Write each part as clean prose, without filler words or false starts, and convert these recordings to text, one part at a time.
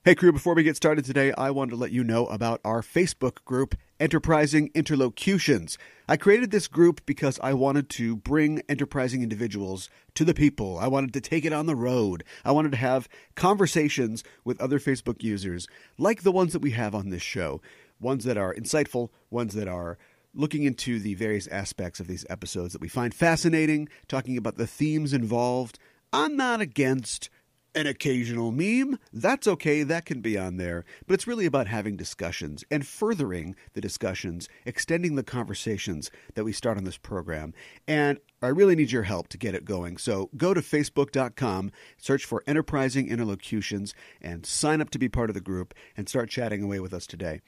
Hey crew, before we get started today, I wanted to let you know about our Facebook group, Enterprising Interlocutions. I created this group because I wanted to bring enterprising individuals to the people. I wanted to take it on the road. I wanted to have conversations with other Facebook users like the ones that we have on this show. Ones that are insightful, ones that are looking into the various aspects of these episodes that we find fascinating, talking about the themes involved. I'm not against an occasional meme. That's okay. That can be on there. But it's really about having discussions and furthering the discussions, extending the conversations that we start on this program. And I really need your help to get it going. So go to facebook.com, search for Enterprising Interlocutions, and sign up to be part of the group and start chatting away with us today.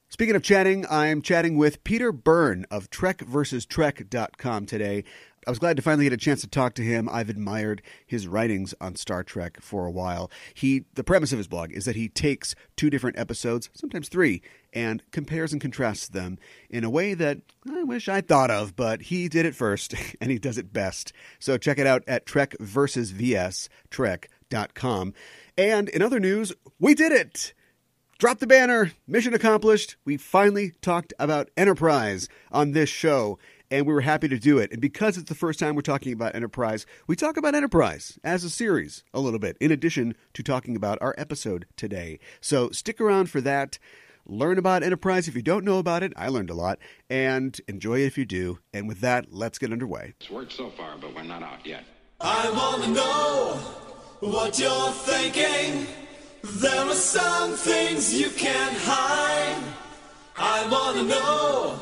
Speaking of chatting, I'm chatting with Aidan Byrne of TrekVersusTrek.com today. I was glad to finally get a chance to talk to him. I've admired his writings on Star Trek for a while. The premise of his blog is that he takes two different episodes, sometimes three, and compares and contrasts them in a way that I wish I'd thought of, but he did it first, and he does it best. So check it out at TrekVersusVSTrek.com. And in other news, we did it! Drop the banner. Mission accomplished. We finally talked about Enterprise on this show, and we were happy to do it. And because it's the first time we're talking about Enterprise, we talk about Enterprise as a series a little bit, in addition to talking about our episode today. So stick around for that. Learn about Enterprise if you don't know about it. I learned a lot. And enjoy it if you do. And with that, let's get underway. It's worked so far, but we're not out yet. I want to know what you're thinking. There are some things you can't hide. I wanna know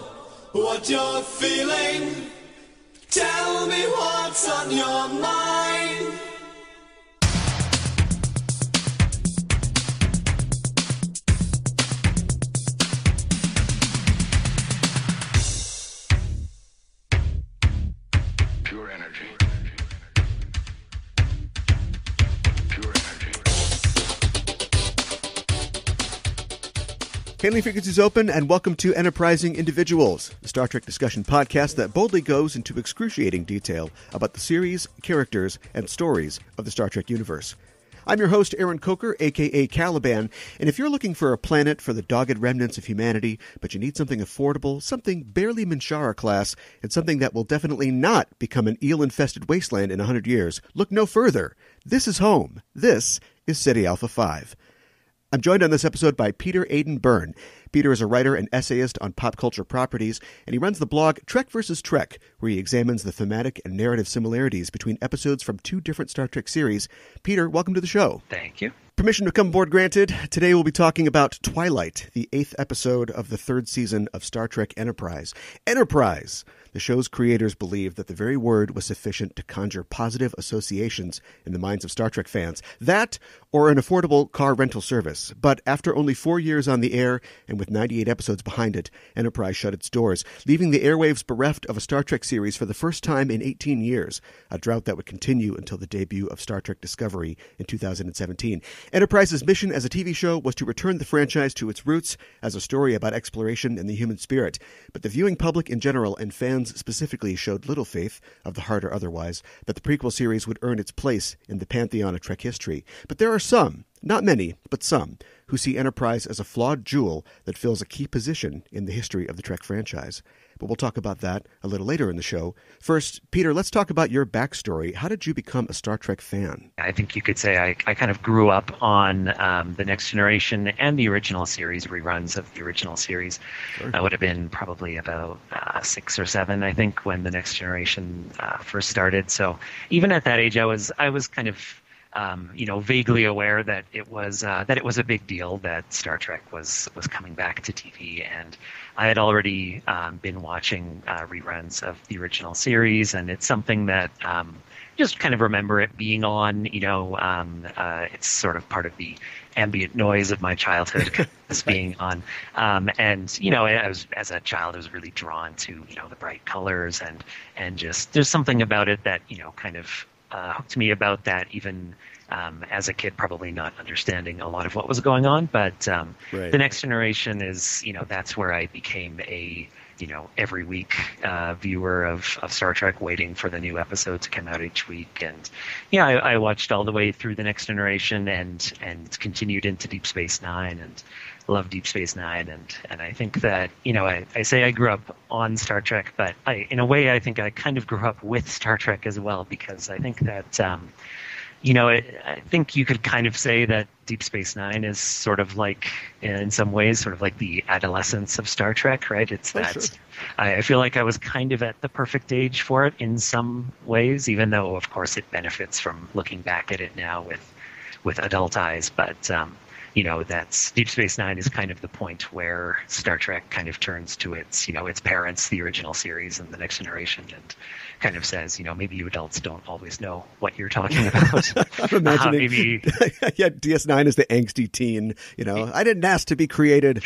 what you're feeling. Tell me what's on your mind. Pure energy. Hailing frequencies open, and welcome to Enterprising Individuals, the Star Trek discussion podcast that boldly goes into excruciating detail about the series, characters, and stories of the Star Trek universe. I'm your host, Aidan Coker, a.k.a. Caliban, and if you're looking for a planet for the dogged remnants of humanity, but you need something affordable, something barely Minshara class, and something that will definitely not become an eel-infested wasteland in 100 years, look no further. This is home. This is City Alpha 5. I'm joined on this episode by Aidan Byrne. Peter is a writer and essayist on pop culture properties, and he runs the blog Trek vs. Trek, where he examines the thematic and narrative similarities between episodes from two different Star Trek series. Peter, welcome to the show. Thank you. Permission to come aboard granted. Today we'll be talking about Twilight, the 8th episode of the 3rd season of Star Trek Enterprise. Enterprise! The show's creators believed that the very word was sufficient to conjure positive associations in the minds of Star Trek fans. That, or an affordable car rental service. But after only 4 years on the air, and with 98 episodes behind it, Enterprise shut its doors, leaving the airwaves bereft of a Star Trek series for the first time in 18 years, a drought that would continue until the debut of Star Trek Discovery in 2017. Enterprise's mission as a TV show was to return the franchise to its roots as a story about exploration and the human spirit. But the viewing public in general and fans specifically showed little faith, of the heart or otherwise, that the prequel series would earn its place in the pantheon of Trek history. But there are some, not many, but some, who see Enterprise as a flawed jewel that fills a key position in the history of the Trek franchise. But we'll talk about that a little later in the show. First, Peter, let's talk about your backstory. How did you become a Star Trek fan? I think you could say I kind of grew up on The Next Generation and the original series, reruns of the original series. Sure. I would have been probably about 6 or 7, I think, when The Next Generation first started. So even at that age, I was kind of vaguely aware that it was a big deal that Star Trek was coming back to TV, and I had already been watching reruns of the original series, and it's something that just kind of remember it being on. It's sort of part of the ambient noise of my childhood, this being on, and as a child, I was really drawn to the bright colors and just there's something about it that kind of hooked me about that, even as a kid, probably not understanding a lot of what was going on. But right. The Next Generation is, that's where I became a every week viewer of Star Trek, waiting for the new episode to come out each week. And yeah, I watched all the way through the Next Generation and continued into Deep Space Nine, and love Deep Space Nine. And I think that, I say I grew up on Star Trek, but in a way I think I kind of grew up with Star Trek as well, because I think that I think you could kind of say that Deep Space Nine is sort of like, in some ways, sort of like the adolescence of Star Trek, right? It's that sure. I feel like I was kind of at the perfect age for it in some ways, even though, of course, it benefits from looking back at it now with adult eyes. But that's Deep Space Nine is kind of the point where Star Trek kind of turns to its parents, the original series and the Next Generation, and kind of says, maybe you adults don't always know what you're talking about. I'm imagining, maybe yeah, DS9 is the angsty teen. I didn't ask to be created.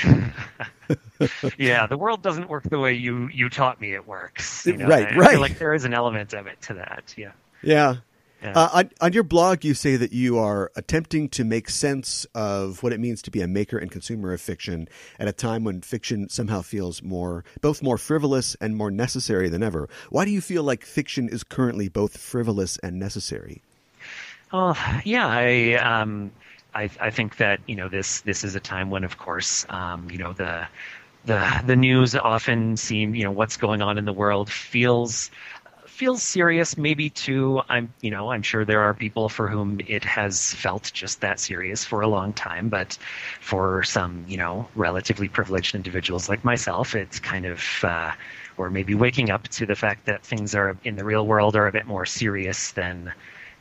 Yeah, the world doesn't work the way you taught me it works. Right. I feel like there is an element of it to that. Yeah. Yeah. Yeah. On your blog, you say that you are attempting to make sense of what it means to be a maker and consumer of fiction at a time when fiction somehow feels both more frivolous and more necessary than ever. Why do you feel like fiction is currently both frivolous and necessary? Oh, yeah, I think that this is a time when, of course, the news often seem what's going on in the world feels serious, maybe too. I'm sure there are people for whom it has felt just that serious for a long time, but for some, relatively privileged individuals like myself, it's kind of, or maybe waking up to the fact that things are in the real world are a bit more serious than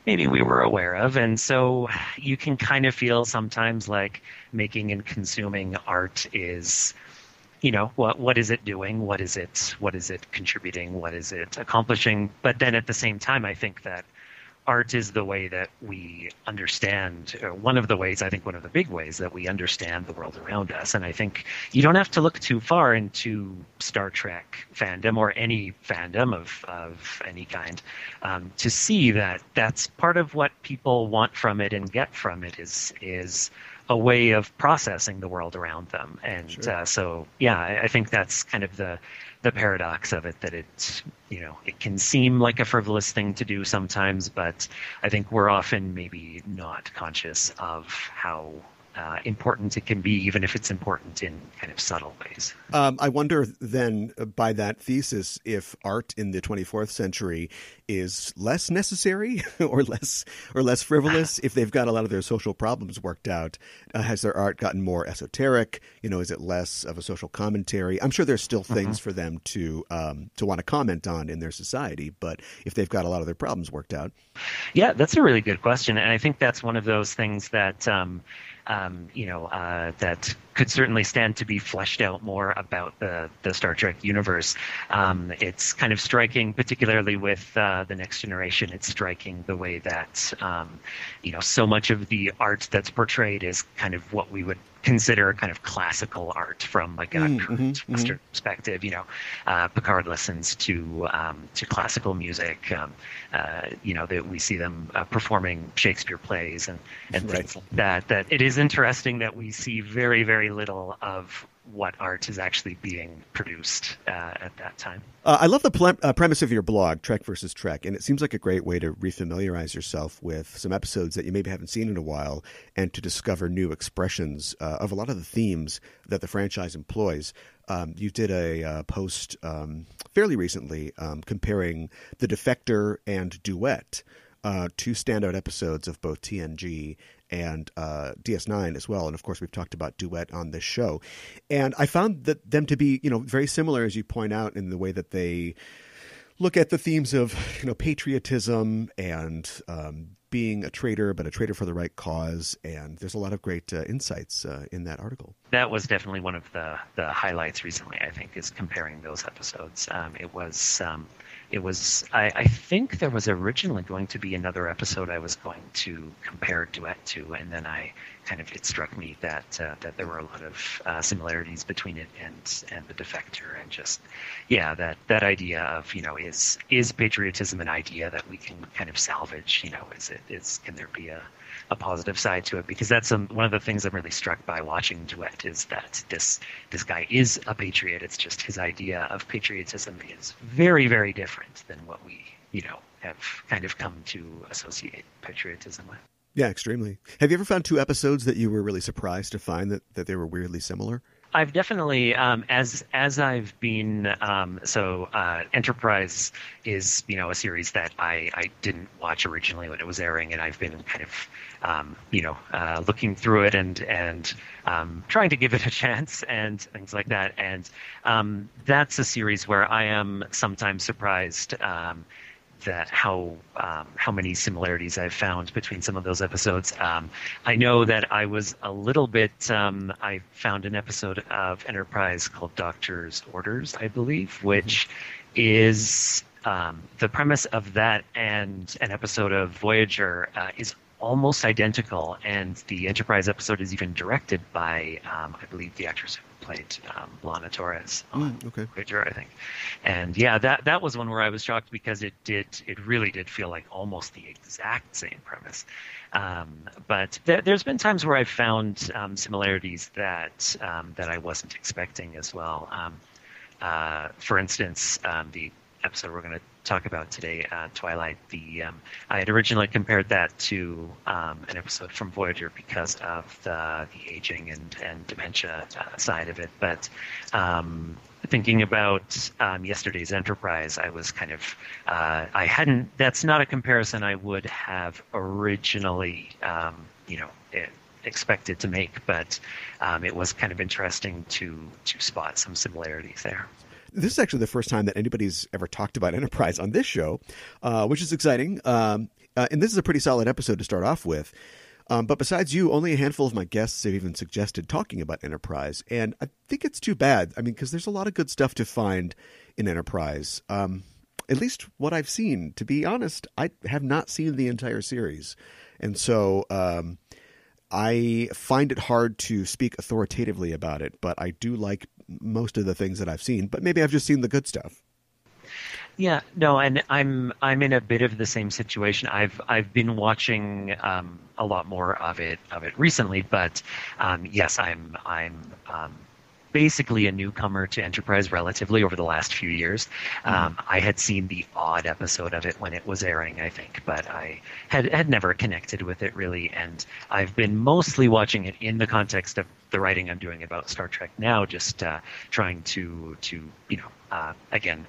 maybe we were aware of. And so you can kind of feel sometimes like making and consuming art is, what is it doing? What is it contributing? What is it accomplishing? But then at the same time, I think that art is the way that we understand, or one of the big ways that we understand the world around us. And I think you don't have to look too far into Star Trek fandom or any fandom of any kind to see that that's part of what people want from it and get from it is a way of processing the world around them. And Sure. I think that's kind of the paradox of it, that it's, it can seem like a frivolous thing to do sometimes, but I think we're often maybe not conscious of how important it can be, even if it's important in kind of subtle ways. I wonder then, by that thesis, if art in the 24th century is less necessary or less frivolous, if they've got a lot of their social problems worked out. Has their art gotten more esoteric? Is it less of a social commentary? I'm sure there's still things for them to want to comment on in their society, but if they've got a lot of their problems worked out. Yeah, that's a really good question. And I think that's one of those things that that could certainly stand to be fleshed out more about the Star Trek universe. It's kind of striking, particularly with the Next Generation. It's striking the way that so much of the art that's portrayed is kind of what we would consider kind of classical art from like a current Western perspective. Picard listens to classical music. That we see them performing Shakespeare plays and things like that. That it is interesting that we see very, very little of what art is actually being produced at that time. I love the premise of your blog, Trek versus Trek, and it seems like a great way to refamiliarize yourself with some episodes that you maybe haven't seen in a while and to discover new expressions of a lot of the themes that the franchise employs. You did a post fairly recently comparing The Defector and Duet, two standout episodes of both TNG and DS9 as well. And of course, we've talked about Duet on this show. And I found them to be, very similar, as you point out, in the way that they look at the themes of, patriotism and being a traitor, but a traitor for the right cause. And there's a lot of great insights in that article. That was definitely one of the highlights recently, I think, is comparing those episodes. I think there was originally going to be another episode I was going to compare Duet to, and then I kind of it struck me that that there were a lot of similarities between it and the Defector, and just that idea of is patriotism an idea that we can kind of salvage? Can there be a positive side to it? Because that's one of the things I'm really struck by watching Duet, is that this guy is a patriot. It's just his idea of patriotism is very, very different than what we have kind of come to associate patriotism with. Yeah, extremely. Have you ever found two episodes that you were really surprised to find that they were weirdly similar? I've definitely, as I've been, Enterprise is, a series that I didn't watch originally when it was airing, and I've been kind of, looking through it and trying to give it a chance and things like that. And that's a series where I am sometimes surprised that how many similarities I've found between some of those episodes. I know that I was a little bit. I found an episode of Enterprise called Doctor's Orders, I believe, which is the premise of that and an episode of Voyager is almost identical, and the Enterprise episode is even directed by I believe the actress who played Lana Torres on Voyager, I think. And that was one where I was shocked, because it really did feel like almost the exact same premise. But there's been times where I've found similarities that I wasn't expecting as well. For instance, the episode we're going to talk about today, Twilight, I had originally compared that to an episode from Voyager because of the aging and dementia side of it. But thinking about yesterday's Enterprise, I was kind of that's not a comparison I would have originally expected to make, but it was kind of interesting to spot some similarities there. This is actually the first time that anybody's ever talked about Enterprise on this show, which is exciting. And this is a pretty solid episode to start off with. But besides you, only a handful of my guests have even suggested talking about Enterprise. And I think it's too bad. I mean, because there's a lot of good stuff to find in Enterprise. At least what I've seen. To be honest, I have not seen the entire series. And so I find it hard to speak authoritatively about it. But I do like most of the things that I've seen, but maybe I've just seen the good stuff. Yeah, no, and I'm in a bit of the same situation. I've been watching a lot more of it recently, but yes, I'm basically a newcomer to Enterprise relatively over the last few years. I had seen the odd episode of it when it was airing, I think, but I had never connected with it really, and I've been mostly watching it in the context of the writing I'm doing about Star Trek now, just trying to again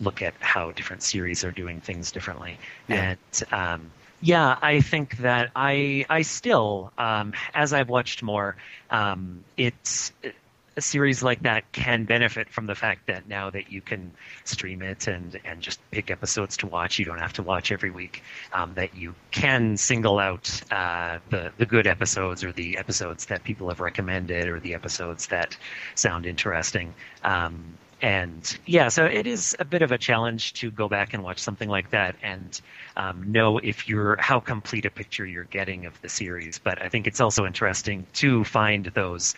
look at how different series are doing things differently. Yeah. And I think that I still, as I've watched more, it's a series like that can benefit from the fact that now that you can stream it and just pick episodes to watch, you don't have to watch every week, that you can single out the good episodes, or the episodes that people have recommended, or the episodes that sound interesting. So it is a bit of a challenge to go back and watch something like that and know how complete a picture you're getting of the series. But I think it's also interesting to find those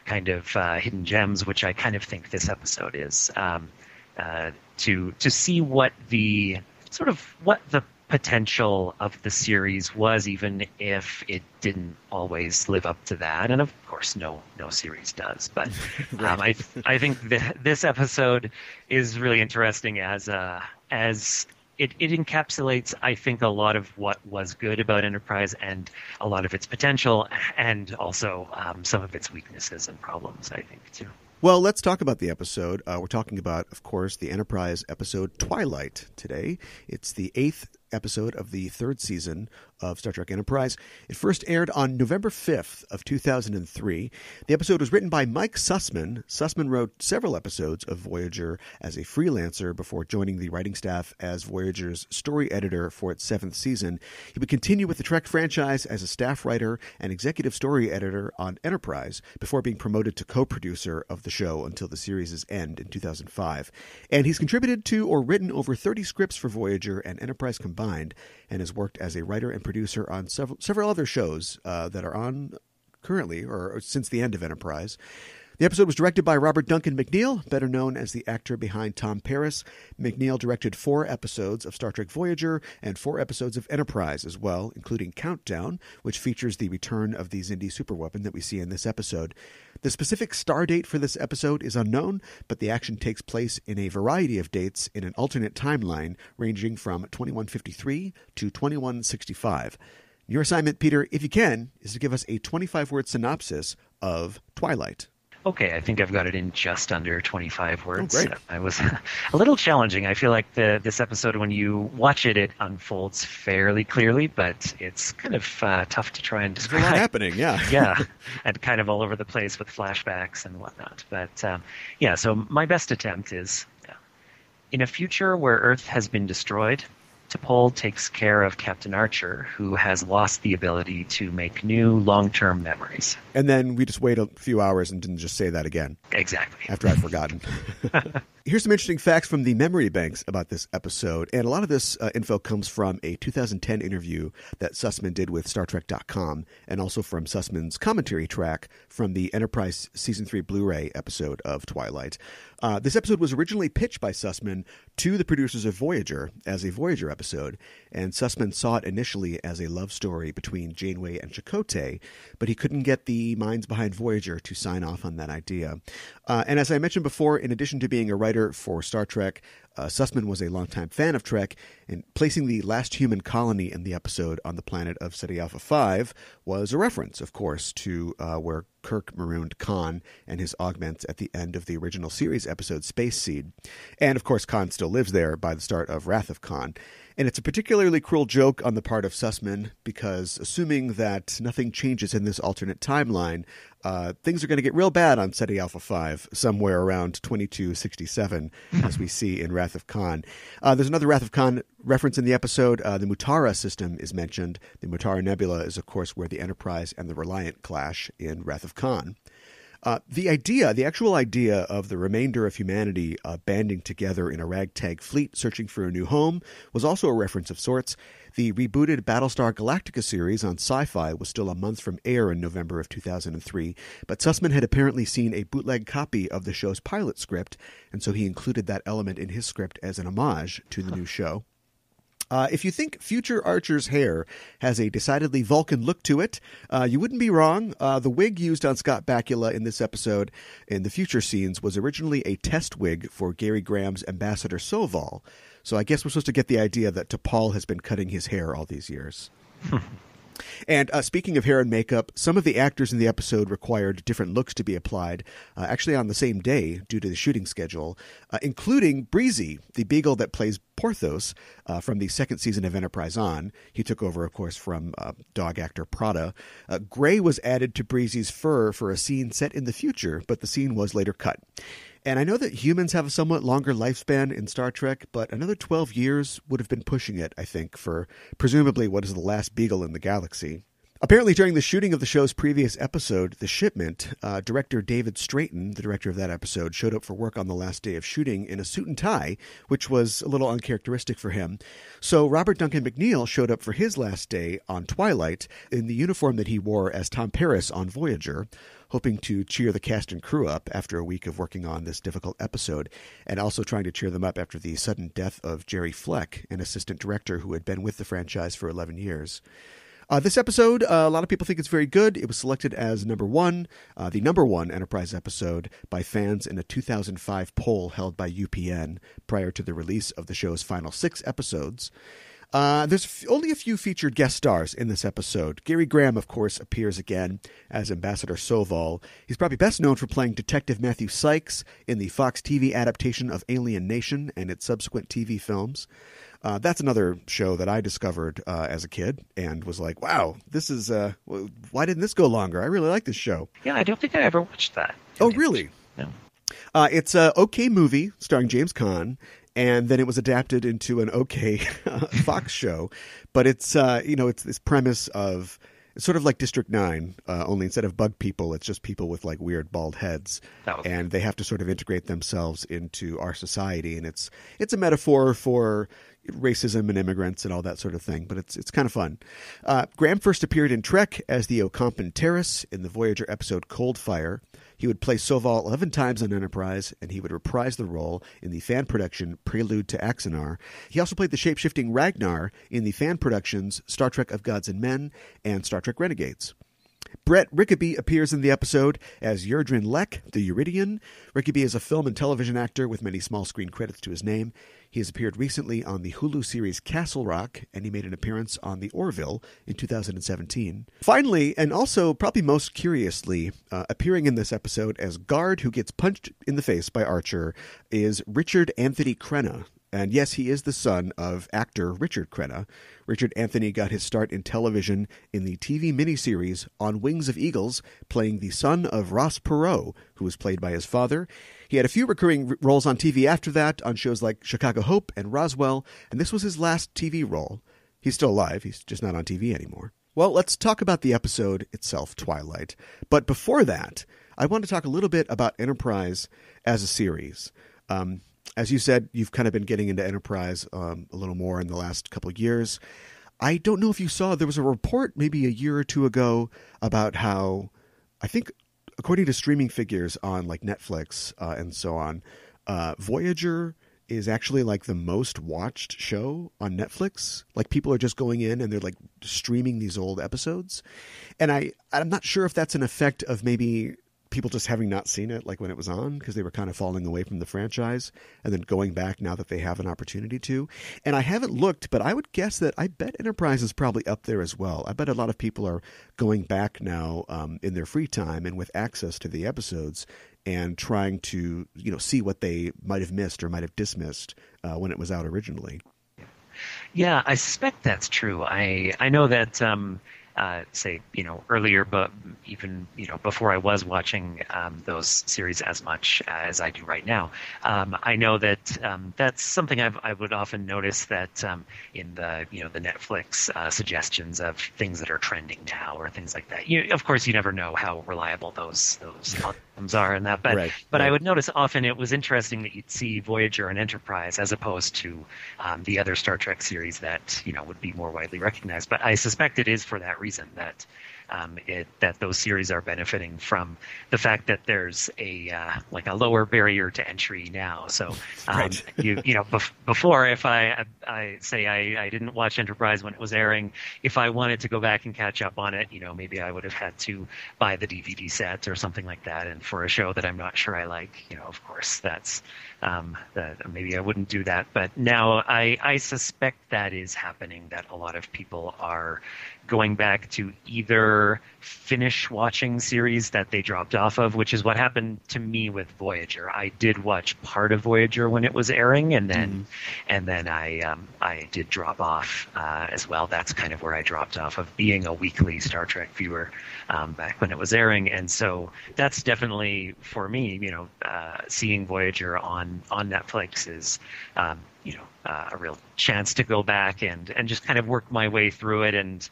kind of hidden gems, which I kind of think this episode is, to see what the potential of the series was, even if it didn't always live up to that. And of course, no series does. But I think this episode is really interesting as it encapsulates, I think, a lot of what was good about Enterprise and a lot of its potential, and also some of its weaknesses and problems, I think, too. Well, let's talk about the episode. We're talking about, of course, the Enterprise episode Twilight today. It's the 8th episode of the 3rd season of Star Trek Enterprise. It first aired on November 5th of 2003. The episode was written by Mike Sussman. Sussman wrote several episodes of Voyager as a freelancer before joining the writing staff as Voyager's story editor for its 7th season. He would continue with the Trek franchise as a staff writer and executive story editor on Enterprise before being promoted to co-producer of the show until the series' end in 2005. And he's contributed to or written over 30 scripts for Voyager and Enterprise combined, and has worked as a writer and producer on several other shows that are on currently, or since the end of Enterprise. The episode was directed by Robert Duncan McNeill, better known as the actor behind Tom Paris. McNeill directed 4 episodes of Star Trek Voyager and 4 episodes of Enterprise as well, including Countdown, which features the return of the Xindi superweapon that we see in this episode. The specific star date for this episode is unknown, but the action takes place in a variety of dates in an alternate timeline ranging from 2153 to 2165. Your assignment, Peter, if you can, is to give us a 25-word synopsis of Twilight. Okay, I think I've got it in just under 25 words. Oh, great. I was a little challenging. I feel like this episode, when you watch it, it unfolds fairly clearly, but it's kind of tough to try and describe. There's a lot happening, yeah. Yeah, and kind of all over the place with flashbacks and whatnot. But so my best attempt is, in a future where Earth has been destroyed, T'Pol takes care of Captain Archer, who has lost the ability to make new long-term memories. And then we just wait a few hours and didn't just say that again. Exactly. After I'd forgotten. Here's some interesting facts from the memory banks about this episode. And a lot of this info comes from a 2010 interview that Sussman did with StarTrek.com, and also from Sussman's commentary track from the Enterprise Season 3 Blu-ray episode of Twilight. This episode was originally pitched by Sussman to the producers of Voyager as a Voyager episode, and Sussman saw it initially as a love story between Janeway and Chakotay, but he couldn't get the minds behind Voyager to sign off on that idea. And as I mentioned before, in addition to being a writer for Star Trek, Sussman was a longtime fan of Trek, and placing the last human colony in the episode on the planet of Ceti Alpha 5 was a reference, of course, to where Kirk marooned Khan and his augments at the end of the original series episode Space Seed. And, of course, Khan still lives there by the start of Wrath of Khan. And it's a particularly cruel joke on the part of Sussman, because assuming that nothing changes in this alternate timeline, things are going to get real bad on Ceti Alpha 5 somewhere around 2267, as we see in Wrath of Khan. There's another Wrath of Khan reference in the episode. The Mutara system is mentioned. The Mutara Nebula is, of course, where the Enterprise and the Reliant clash in Wrath of Khan. The actual idea of the remainder of humanity banding together in a ragtag fleet searching for a new home was also a reference of sorts. The rebooted Battlestar Galactica series on Sci-Fi was still a month from air in November of 2003, but Sussman had apparently seen a bootleg copy of the show's pilot script, and so he included that element in his script as an homage to the new show. If you think future Archer's hair has a decidedly Vulcan look to it, you wouldn't be wrong. The wig used on Scott Bakula in this episode in the future scenes was originally a test wig for Gary Graham's Ambassador Soval. So I guess we're supposed to get the idea that T'Pol has been cutting his hair all these years. And speaking of hair and makeup, some of the actors in the episode required different looks to be applied, actually on the same day due to the shooting schedule, including Breezy, the beagle that plays Porthos from the second season of Enterprise on. He took over, of course, from dog actor Prada. Gray was added to Breezy's fur for a scene set in the future, but the scene was later cut. And I know that humans have a somewhat longer lifespan in Star Trek, but another 12 years would have been pushing it, I think, for presumably what is the last beagle in the galaxy. Apparently, during the shooting of the show's previous episode, The Shipment, director David Straighton, the director of that episode, showed up for work on the last day of shooting in a suit and tie, which was a little uncharacteristic for him. So Robert Duncan McNeill showed up for his last day on Twilight in the uniform that he wore as Tom Paris on Voyager, hoping to cheer the cast and crew up after a week of working on this difficult episode, and also trying to cheer them up after the sudden death of Jerry Fleck, an assistant director who had been with the franchise for 11 years. This episode, a lot of people think it's very good. It was selected as the number one Enterprise episode by fans in a 2005 poll held by UPN prior to the release of the show's final 6 episodes. There's only a few featured guest stars in this episode. Gary Graham, of course, appears again as Ambassador Soval. He's probably best known for playing Detective Matthew Sykes in the Fox TV adaptation of Alien Nation and its subsequent TV films. That's another show that I discovered as a kid and was like, wow, this is, why didn't this go longer? I really like this show. Yeah, I don't think I ever watched that. Oh, really? No. It's a okay movie starring James Caan, and then it was adapted into an okay Fox show. But it's, it's this premise of, it's sort of like District 9, only instead of bug people, it's just people with like weird bald heads. And they have to sort of integrate themselves into our society. And it's a metaphor for racism and immigrants and all that sort of thing, but it's kind of fun. Graham first appeared in Trek as the Ocampan Terrace in the Voyager episode Cold Fire. He would play Soval 11 times on Enterprise, and he would reprise the role in the fan production Prelude to Axanar. He also played the shape-shifting Ragnar in the fan productions Star Trek of Gods and Men and Star Trek Renegades. Brett Rickaby appears in the episode as Yurdrin Lek, the Eurydian. Rickaby is a film and television actor with many small screen credits to his name. He has appeared recently on the Hulu series Castle Rock, and he made an appearance on The Orville in 2017. Finally, and also probably most curiously, appearing in this episode as Guard who gets punched in the face by Archer is Richard Anthony Crenna. And yes, he is the son of actor Richard Crenna. Richard Anthony got his start in television in the TV miniseries On Wings of Eagles, playing the son of Ross Perot, who was played by his father. He had a few recurring roles on TV after that, on shows like Chicago Hope and Roswell, and this was his last TV role. He's still alive, he's just not on TV anymore. Well, let's talk about the episode itself, Twilight. But before that, I want to talk a little bit about Enterprise as a series. As you said, you've kind of been getting into Enterprise a little more in the last couple of years. I don't know if you saw, there was a report maybe a year or two ago about how, I think, according to streaming figures on like Netflix and so on, Voyager is actually like the most watched show on Netflix. Like people are just going in and they're like streaming these old episodes. And I'm not sure if that's an effect of maybe people just having not seen it like when it was on because they were kind of falling away from the franchise and then going back now that they have an opportunity to. And I haven't looked, but I would guess that I bet Enterprise is probably up there as well. I bet a lot of people are going back now in their free time and with access to the episodes and trying to, see what they might have missed or might have dismissed when it was out originally. Yeah, I suspect that's true. I know that earlier, but even, before I was watching those series as much as I do right now, I know that that's something I would often notice that in the Netflix suggestions of things that are trending now or things like that. Of course, you never know how reliable those algorithms are and that, but I would notice often it was interesting that you'd see Voyager and Enterprise as opposed to the other Star Trek series that would be more widely recognized. But I suspect it is for that reason that that those series are benefiting from the fact that there's a lower barrier to entry now. So before, if I say I didn't watch Enterprise when it was airing, if I wanted to go back and catch up on it, maybe I would have had to buy the DVD set or something like that. And for a show that I'm not sure I like, of course, that's that maybe I wouldn't do that. But now I suspect that is happening, that a lot of people are going back to either finish watching series that they dropped off of, which is what happened to me with Voyager. I did watch part of Voyager when it was airing, and then I did drop off as well. That's kind of where I dropped off of being a weekly Star Trek viewer back when it was airing, and so that's definitely for me. Seeing Voyager on Netflix is a real chance to go back and just kind of work my way through it and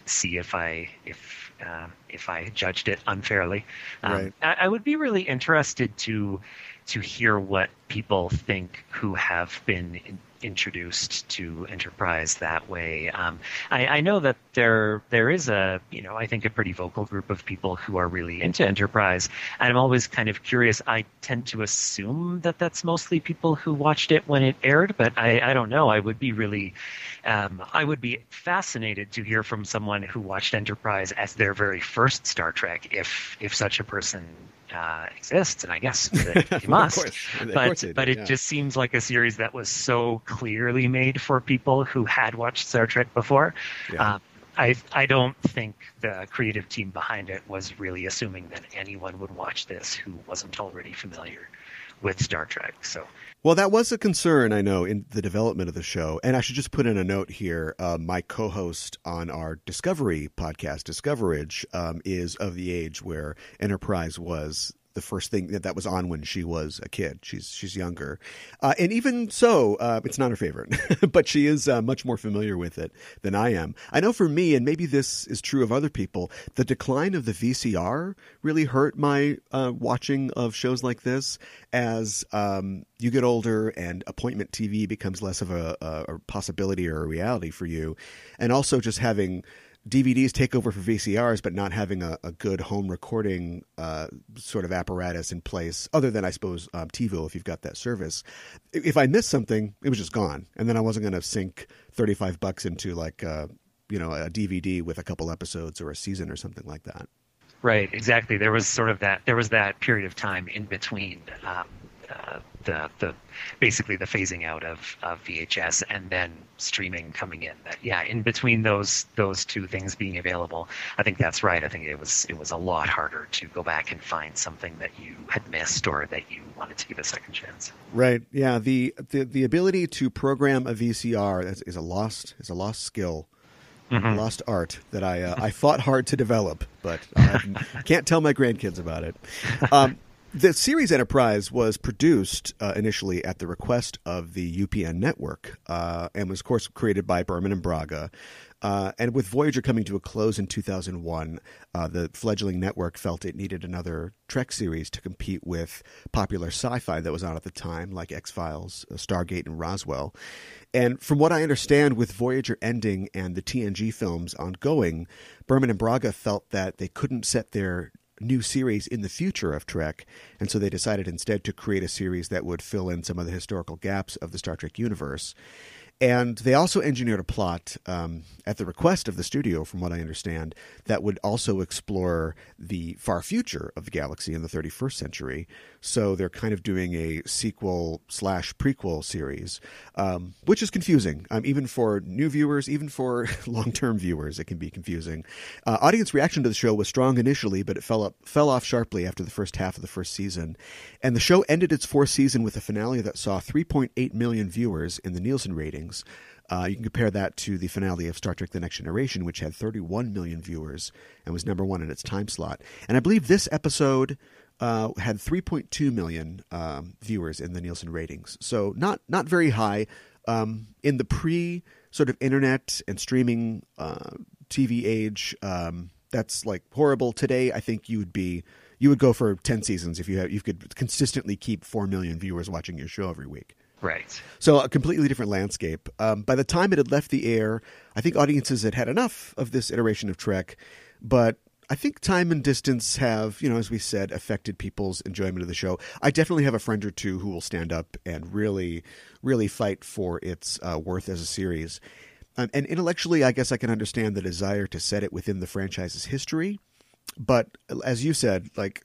see if I judged it unfairly. I would be really interested to hear what people think who have been introduced to Enterprise that way. I know that there is I think a pretty vocal group of people who are really into Enterprise, and I'm always kind of curious. I tend to assume that that's mostly people who watched it when it aired, but I don't know. I would be really I would be fascinated to hear from someone who watched Enterprise as their very first Star Trek, if such a person exists, and I guess he must. But it just seems like a series that was so clearly made for people who had watched Star Trek before. I don't think the creative team behind it was really assuming that anyone would watch this who wasn't already familiar with Star Trek. So, well, that was a concern, I know, in the development of the show. And I should just put in a note here. My co-host on our Discovery podcast, Discoverage, is of the age where Enterprise was the first thing that was on when she was a kid. She's younger. And even so, it's not her favorite, but she is much more familiar with it than I am. I know for me, and maybe this is true of other people, the decline of the VCR really hurt my watching of shows like this as you get older and appointment TV becomes less of a possibility or a reality for you. And also just having DVDs take over for VCRs, but not having a good home recording sort of apparatus in place, other than, I suppose, TiVo, if you've got that service. If I missed something, it was just gone. And then I wasn't going to sink $35 into like, a DVD with a couple episodes or a season or something like that. Right, exactly. There was that period of time in between the basically the phasing out of VHS and then streaming coming in. That in between those two things being available, I think that's right. I think it was a lot harder to go back and find something that you had missed or that you wanted to give a second chance. Right. Yeah. The ability to program a VCR is a lost skill. Mm-hmm. Lost art that I fought hard to develop, but I can't tell my grandkids about it. The series Enterprise was produced initially at the request of the UPN network and was, of course, created by Berman and Braga. And with Voyager coming to a close in 2001, the fledgling network felt it needed another Trek series to compete with popular sci-fi that was on at the time, like X-Files, Stargate, and Roswell. And from what I understand, with Voyager ending and the TNG films ongoing, Berman and Braga felt that they couldn't set their new series in the future of Trek, and so they decided instead to create a series that would fill in some of the historical gaps of the Star Trek universe. And they also engineered a plot at the request of the studio, from what I understand, that would also explore the far future of the galaxy in the 31st century. So they're kind of doing a sequel/prequel series, which is confusing. Even for new viewers, even for long-term viewers, it can be confusing. Audience reaction to the show was strong initially, but it fell off sharply after the first half of the first season. And the show ended its fourth season with a finale that saw 3.8 million viewers in the Nielsen ratings. You can compare that to the finale of Star Trek The Next Generation, which had 31 million viewers and was number one in its time slot. And I believe this episode had 3.2 million viewers in the Nielsen ratings. So not very high. In the pre-sort of internet and streaming TV age, that's like horrible. Today, I think you would go for 10 seasons if you could consistently keep 4 million viewers watching your show every week. Right. So a completely different landscape. By the time it had left the air, I think audiences had enough of this iteration of Trek, but I think time and distance have, as we said, affected people's enjoyment of the show. I definitely have a friend or two who will stand up and really, really fight for its worth as a series. And intellectually, I guess I can understand the desire to set it within the franchise's history. But as you said, like,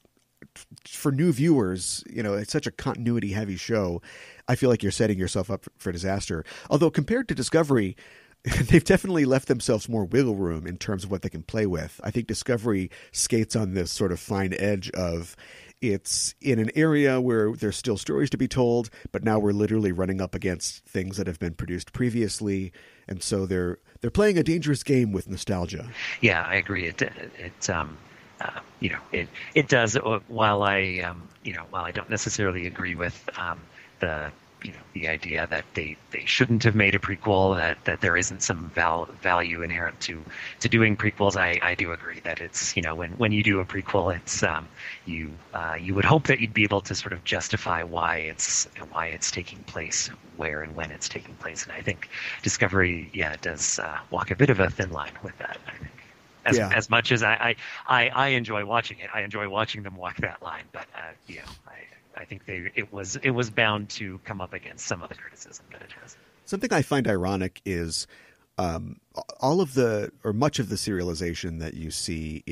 for new viewers, it's such a continuity-heavy show. I feel like you're setting yourself up for disaster. Although compared to Discovery, they've definitely left themselves more wiggle room in terms of what they can play with. I think Discovery skates on this sort of fine edge of it's in an area where there's still stories to be told, but now we're literally running up against things that have been produced previously, and so they're playing a dangerous game with nostalgia. Yeah, I agree. It does. While I don't necessarily agree with the idea that they shouldn't have made a prequel, that there isn't some value inherent to doing prequels, I do agree that it's, when you do a prequel, it's you would hope that you'd be able to sort of justify why it's taking place, where and when it's taking place, and I think Discovery does walk a bit of a thin line with that, I think. As much as I enjoy watching it, I enjoy watching them walk that line. But I think it was bound to come up against some of the criticism that it has. Something I find ironic is all of much of the serialization that you see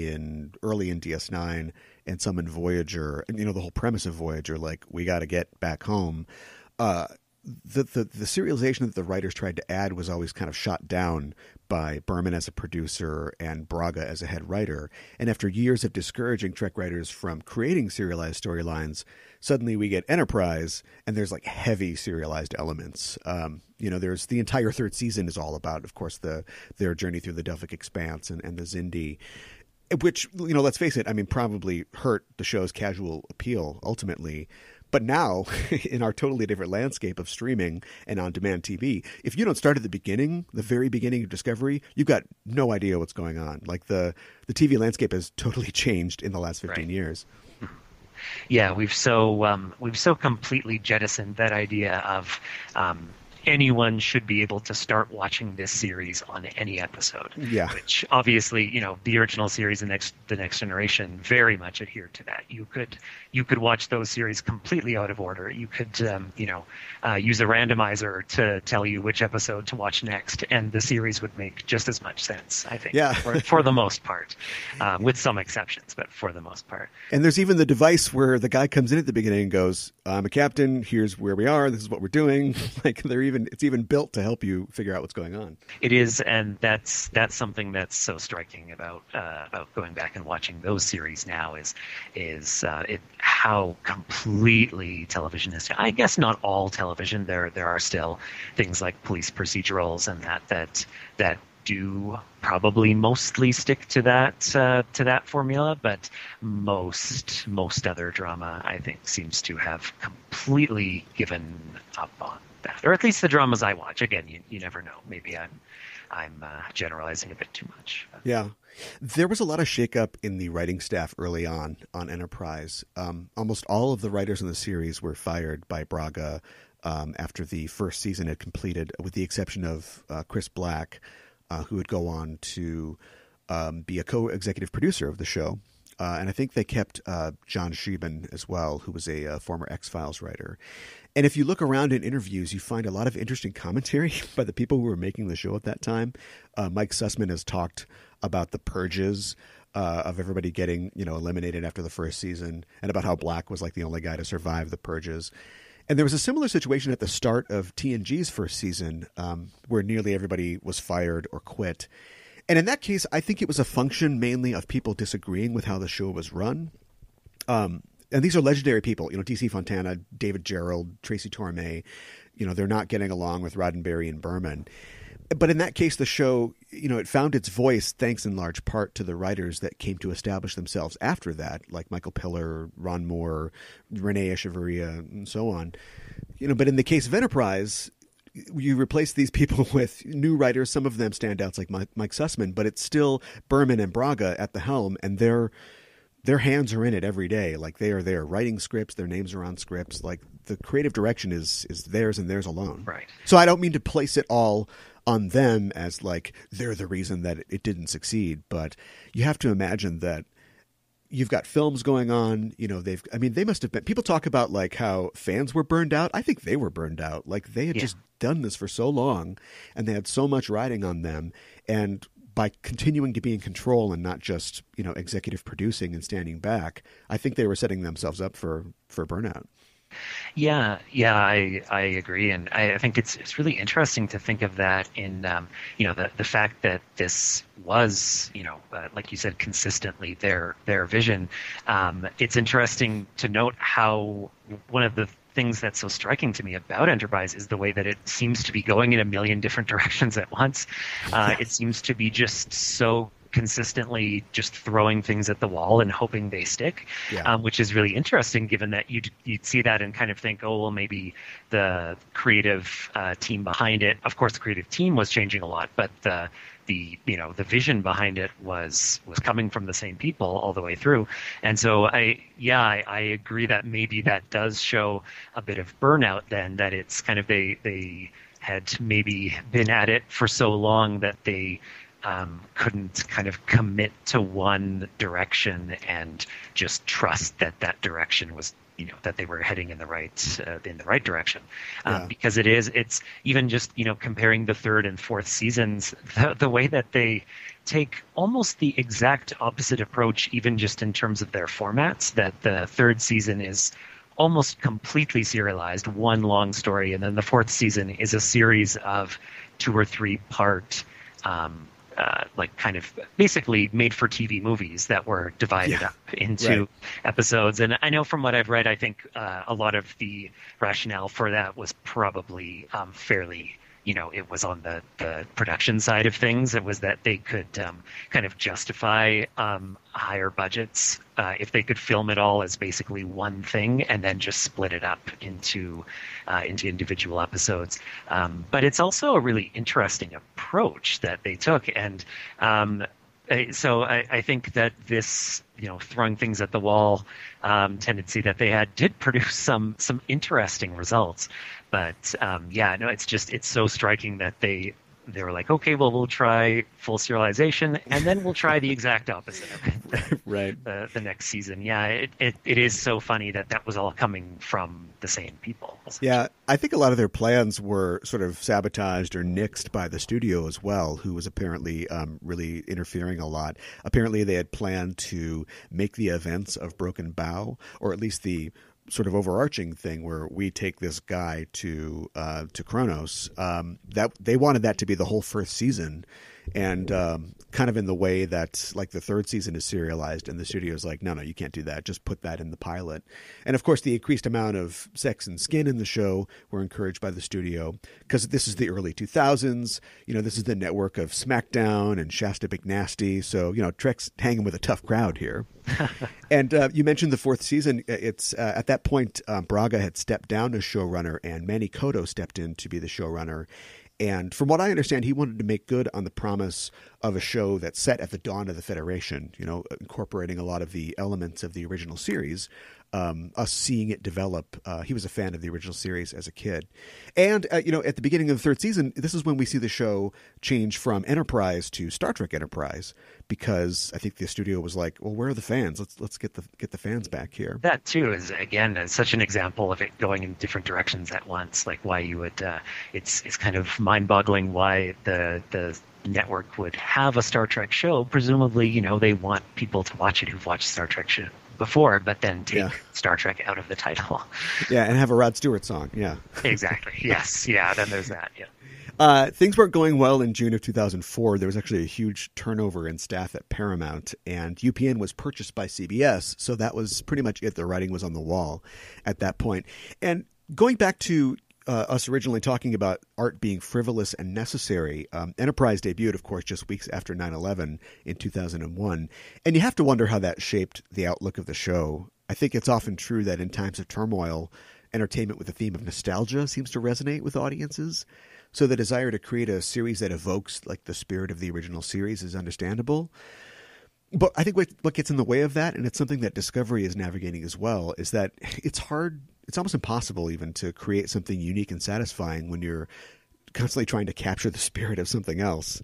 early in DS9 and some in Voyager, and the whole premise of Voyager, like we got to get back home. The serialization that the writers tried to add was always kind of shot down by Berman as a producer and Braga as a head writer. And after years of discouraging Trek writers from creating serialized storylines, suddenly we get Enterprise, and there's like heavy serialized elements. There's the entire third season is all about, of course, their journey through the Delphic Expanse and the Xindi. which, let's face it, I mean, probably hurt the show's casual appeal ultimately. But now, in our totally different landscape of streaming and on-demand TV, if you don't start at the beginning, the very beginning of Discovery, you've got no idea what's going on. Like the TV landscape has totally changed in the last 15 years. Yeah, we've so completely jettisoned that idea of anyone should be able to start watching this series on any episode. Yeah. Which obviously, the original series and the next generation very much adhered to that. You could watch those series completely out of order. You could use a randomizer to tell you which episode to watch next, and the series would make just as much sense, I think. Yeah. For the most part, with some exceptions, but for the most part. And there's even the device where the guy comes in at the beginning and goes, "I'm a captain. Here's where we are. This is what we're doing." Like it's even built to help you figure out what's going on. It is, and that's something that's so striking about going back and watching those series now is how completely television is. I guess not all television. There are still things like police procedurals and that do probably mostly stick to that formula, but most other drama, I think, seems to have completely given up on that, or at least the dramas I watch. Again, you never know. Maybe I'm generalizing a bit too much. Yeah, there was a lot of shakeup in the writing staff early on Enterprise. Almost all of the writers in the series were fired by Braga after the first season had completed, with the exception of Chris Black, who would go on to be a co-executive producer of the show. And I think they kept John Sheben as well, who was a former X-Files writer. And if you look around in interviews, you find a lot of interesting commentary by the people who were making the show at that time. Mike Sussman has talked about the purges of everybody getting eliminated after the first season, and about how Black was like the only guy to survive the purges. And there was a similar situation at the start of TNG's first season where nearly everybody was fired or quit. And in that case, I think it was a function mainly of people disagreeing with how the show was run. And these are legendary people, DC Fontana, David Gerald, Tracy Torme. They're not getting along with Roddenberry and Berman. But in that case, the show, it found its voice thanks in large part to the writers that came to establish themselves after that, like Michael Piller, Ron Moore, Renee Echeverria, and so on. But in the case of Enterprise, you replace these people with new writers. Some of them standouts like Mike Sussman, but it's still Berman and Braga at the helm, and their hands are in it every day. Like they are there writing scripts, their names are on scripts. Like the creative direction is theirs and theirs alone. Right. So I don't mean to place it all on them as like they're the reason that it didn't succeed, but you have to imagine that you've got films going on, they must have been, people talk about like how fans were burned out. I think they were burned out. Like they had just done this for so long and they had so much riding on them. And by continuing to be in control and not just, executive producing and standing back, I think they were setting themselves up for burnout. Yeah, I agree, and I think it's really interesting to think of that in the fact that this was like you said, consistently their vision. It's interesting to note how one of the things that's so striking to me about Enterprise is the way that it seems to be going in a million different directions at once. It seems to be just so consistently just throwing things at the wall and hoping they stick, which is really interesting given that you'd see that and kind of think, oh, well, maybe the creative team behind it, of course the creative team was changing a lot, but the vision behind it was coming from the same people all the way through. And so I agree that maybe that does show a bit of burnout then, that it's kind of they had maybe been at it for so long that they couldn't kind of commit to one direction and just trust that direction was, that they were heading in the right direction. Because it's even just, comparing the third and fourth seasons, the way that they take almost the exact opposite approach, even just in terms of their formats, that the third season is almost completely serialized, one long story, and then the fourth season is a series of 2 or 3 part kind of basically made for TV movies that were divided up into episodes. And I know from what I've read, I think a lot of the rationale for that was probably fairly it was on the production side of things. It was that they could kind of justify higher budgets if they could film it all as basically one thing and then just split it up into individual episodes. But it's also a really interesting approach that they took, and so I think that this, throwing things at the wall tendency that they had did produce some interesting results. But it's so striking that they were like, okay, well, we'll try full serialization, and then we'll try the exact opposite of it. Right. The next season. Yeah, it is so funny that was all coming from the same people. Yeah, I think a lot of their plans were sort of sabotaged or nixed by the studio as well, who was apparently really interfering a lot. Apparently they had planned to make the events of Broken Bow, or at least the sort of overarching thing where we take this guy to Kronos, that they wanted that to be the whole first season, and kind of in the way that like the third season is serialized, and the studio's like, no, you can't do that. Just put that in the pilot. And of course, the increased amount of sex and skin in the show were encouraged by the studio because this is the early 2000s. This is the network of SmackDown and Shasta Big Nasty. So, Trek's hanging with a tough crowd here. And you mentioned the fourth season. It's at that point, Braga had stepped down as showrunner, and Manny Cotto stepped in to be the showrunner. And from what I understand, he wanted to make good on the promise of a show that's set at the dawn of the Federation, incorporating a lot of the elements of the original series, us seeing it develop. He was a fan of the original series as a kid. And, at the beginning of the third season, this is when we see the show change from Enterprise to Star Trek Enterprise, because I think the studio was like, well, where are the fans? Let's get the fans back here. That, too, is, again, such an example of it going in different directions at once, like why you would it's kind of mind-boggling why the network would have a Star Trek show. Presumably, they want people to watch it who've watched Star Trek show before, but then take Star Trek out of the title. Yeah, and have a Rod Stewart song. Yeah. Exactly. Yes. Yeah, then there's that. Yeah. Things weren't going well in June of 2004. There was actually a huge turnover in staff at Paramount, and UPN was purchased by CBS, so that was pretty much it. The writing was on the wall at that point. And going back to us originally talking about art being frivolous and necessary, Enterprise debuted, of course, just weeks after 9/11 in 2001. And you have to wonder how that shaped the outlook of the show. I think it's often true that in times of turmoil, entertainment with a theme of nostalgia seems to resonate with audiences. So the desire to create a series that evokes like the spirit of the original series is understandable. But I think what gets in the way of that, and it's something that Discovery is navigating as well, is that it's hard, it's almost impossible even to create something unique and satisfying when you're constantly trying to capture the spirit of something else.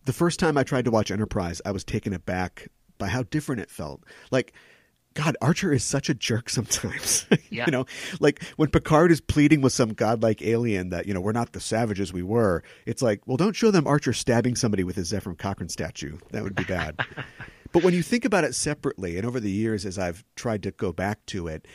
The first time I tried to watch Enterprise, I was taken aback by how different it felt. Like, God, Archer is such a jerk sometimes. Yeah. Like when Picard is pleading with some godlike alien that, we're not the savages we were. It's like, well, don't show them Archer stabbing somebody with his Zefram Cochrane statue. That would be bad. But when you think about it separately, and over the years as I've tried to go back to it,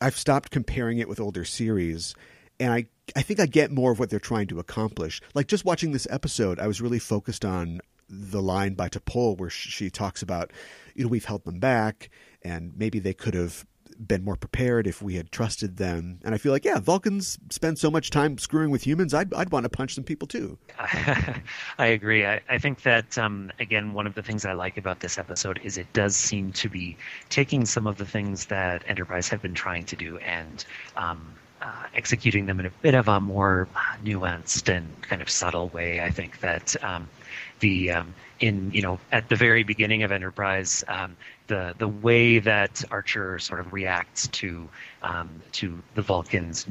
I've stopped comparing it with older series. And I think I get more of what they're trying to accomplish. Like just watching this episode, I was really focused on the line by T'Pol where she talks about, we've held them back and maybe they could have been more prepared if we had trusted them. And I feel like, Vulcans spend so much time screwing with humans. I'd want to punch some people too. I agree. I think that, again, one of the things I like about this episode is it does seem to be taking some of the things that Enterprise have been trying to do and executing them in a bit of a more nuanced and kind of subtle way. I think that at the very beginning of Enterprise, the way that Archer sort of reacts to the Vulcans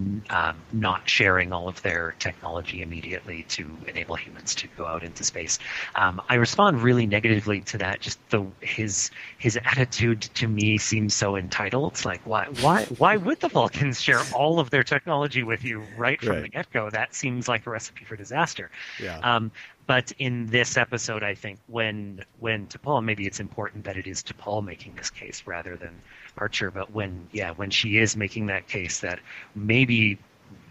not sharing all of their technology immediately to enable humans to go out into space, I respond really negatively to that. Just his attitude to me seems so entitled. It's like why would the Vulcans share all of their technology with you right from the get-go? That seems like a recipe for disaster. Yeah. But in this episode, I think when T'Pol, maybe it's important that it is T'Pol making this case rather than Archer, but when she is making that case that maybe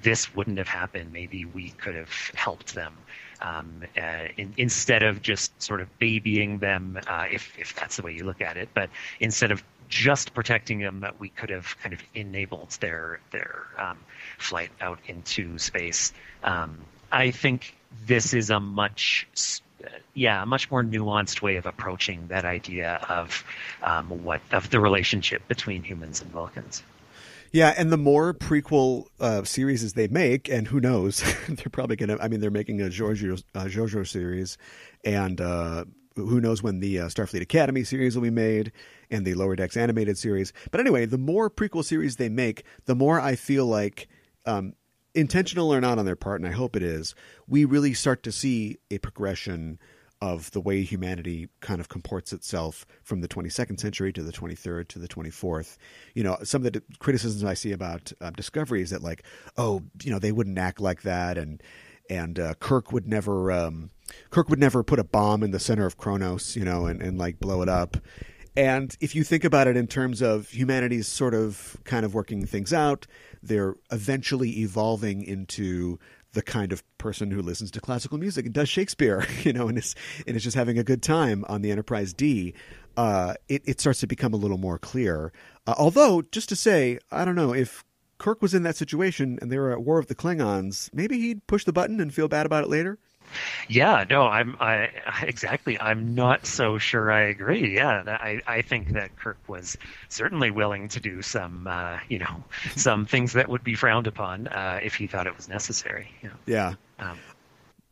this wouldn't have happened, maybe we could have helped them instead of just sort of babying them, if that's the way you look at it, but instead of just protecting them, that we could have kind of enabled their flight out into space. I think this is a much more nuanced way of approaching that idea of the relationship between humans and Vulcans. Yeah, and the more prequel series they make, and who knows, they're probably going to, I mean, they're making a JoJo series, and who knows when the Starfleet Academy series will be made, and the Lower Decks animated series. But anyway, the more prequel series they make, the more I feel like, intentional or not on their part, and I hope it is, we really start to see a progression of the way humanity kind of comports itself from the 22nd century to the 23rd to the 24th. You know, some of the criticisms I see about Discovery is that, like, oh, you know, they wouldn't act like that, and Kirk would never put a bomb in the center of Kronos, you know, and like blow it up. And if you think about it in terms of humanity's sort of kind of working things out, they're eventually evolving into the kind of person who listens to classical music and does Shakespeare, you know, and is just having a good time on the Enterprise D. It starts to become a little more clear. Although, just to say, I don't know, if Kirk was in that situation and they were at war with the Klingons, maybe he'd push the button and feel bad about it later. Yeah, no, exactly. I'm not so sure I agree. Yeah, I think that Kirk was certainly willing to do some, some things that would be frowned upon if he thought it was necessary. You know? Yeah.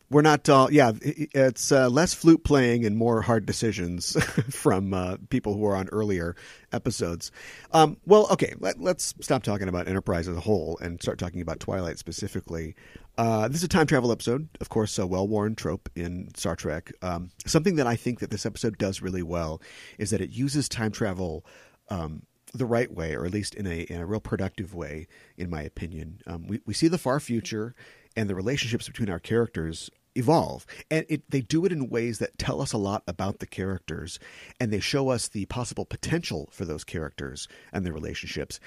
We're not, it's less flute playing and more hard decisions from people who are on earlier episodes. Well, okay, let's stop talking about Enterprise as a whole and start talking about Twilight specifically. This is a time travel episode, of course, a well-worn trope in Star Trek. Something that I think that this episode does really well is that it uses time travel the right way, or at least in a real productive way, in my opinion. We see the far future, and the relationships between our characters evolve. And they do it in ways that tell us a lot about the characters, and they show us the possible potential for those characters and their relationships.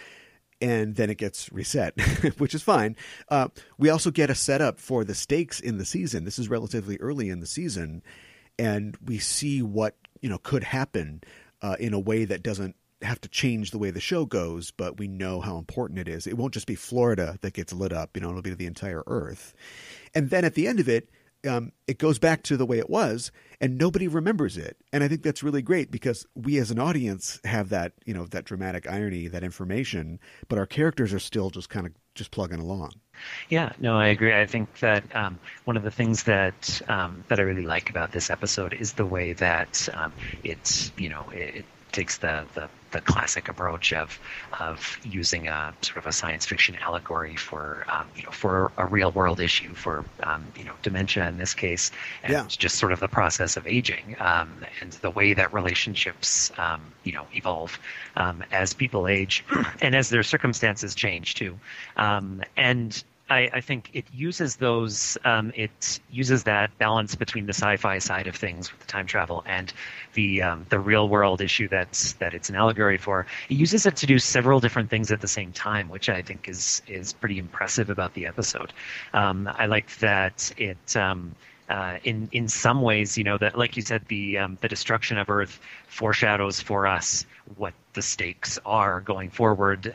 And then it gets reset, which is fine. We also get a setup for the stakes in the season. This is relatively early in the season, and we see what, you know, could happen in a way that doesn't have to change the way the show goes, but we know how important it is. It won't just be Florida that gets lit up, you know, it'll be the entire Earth. And then at the end of it, it goes back to the way it was, and nobody remembers it. And I think that's really great because we as an audience have that, you know, that dramatic irony, that information, but our characters are still just kind of just plugging along. Yeah, no, I agree. I think that one of the things that that I really like about this episode is the way that it takes the classic approach of using a sort of a science fiction allegory for a real world issue, for dementia in this case, and just sort of the process of aging, and the way that relationships evolve as people age and as their circumstances change too, and I think it uses that balance between the sci-fi side of things with the time travel and the real world issue that it's an allegory for. It uses it to do several different things at the same time, which I think is pretty impressive about the episode. I like that it in some ways, that, like you said, the destruction of Earth foreshadows for us what the stakes are going forward.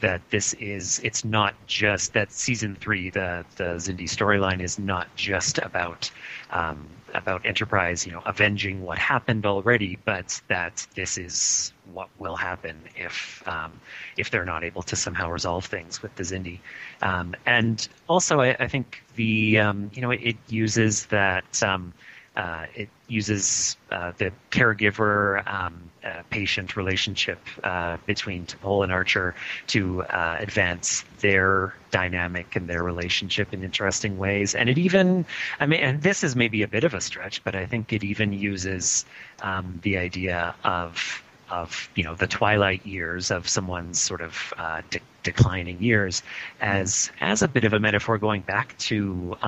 That it's not just that season 3, the Xindi storyline is not just about Enterprise, avenging what happened already, but that this is what will happen if they're not able to somehow resolve things with the Xindi. And also, I think it uses that. It uses the caregiver-patient relationship between T'Pol and Archer to advance their dynamic and their relationship in interesting ways. And it even, and this is maybe a bit of a stretch, but I think it even uses the idea of the twilight years of someone's sort of declining years as a bit of a metaphor going back to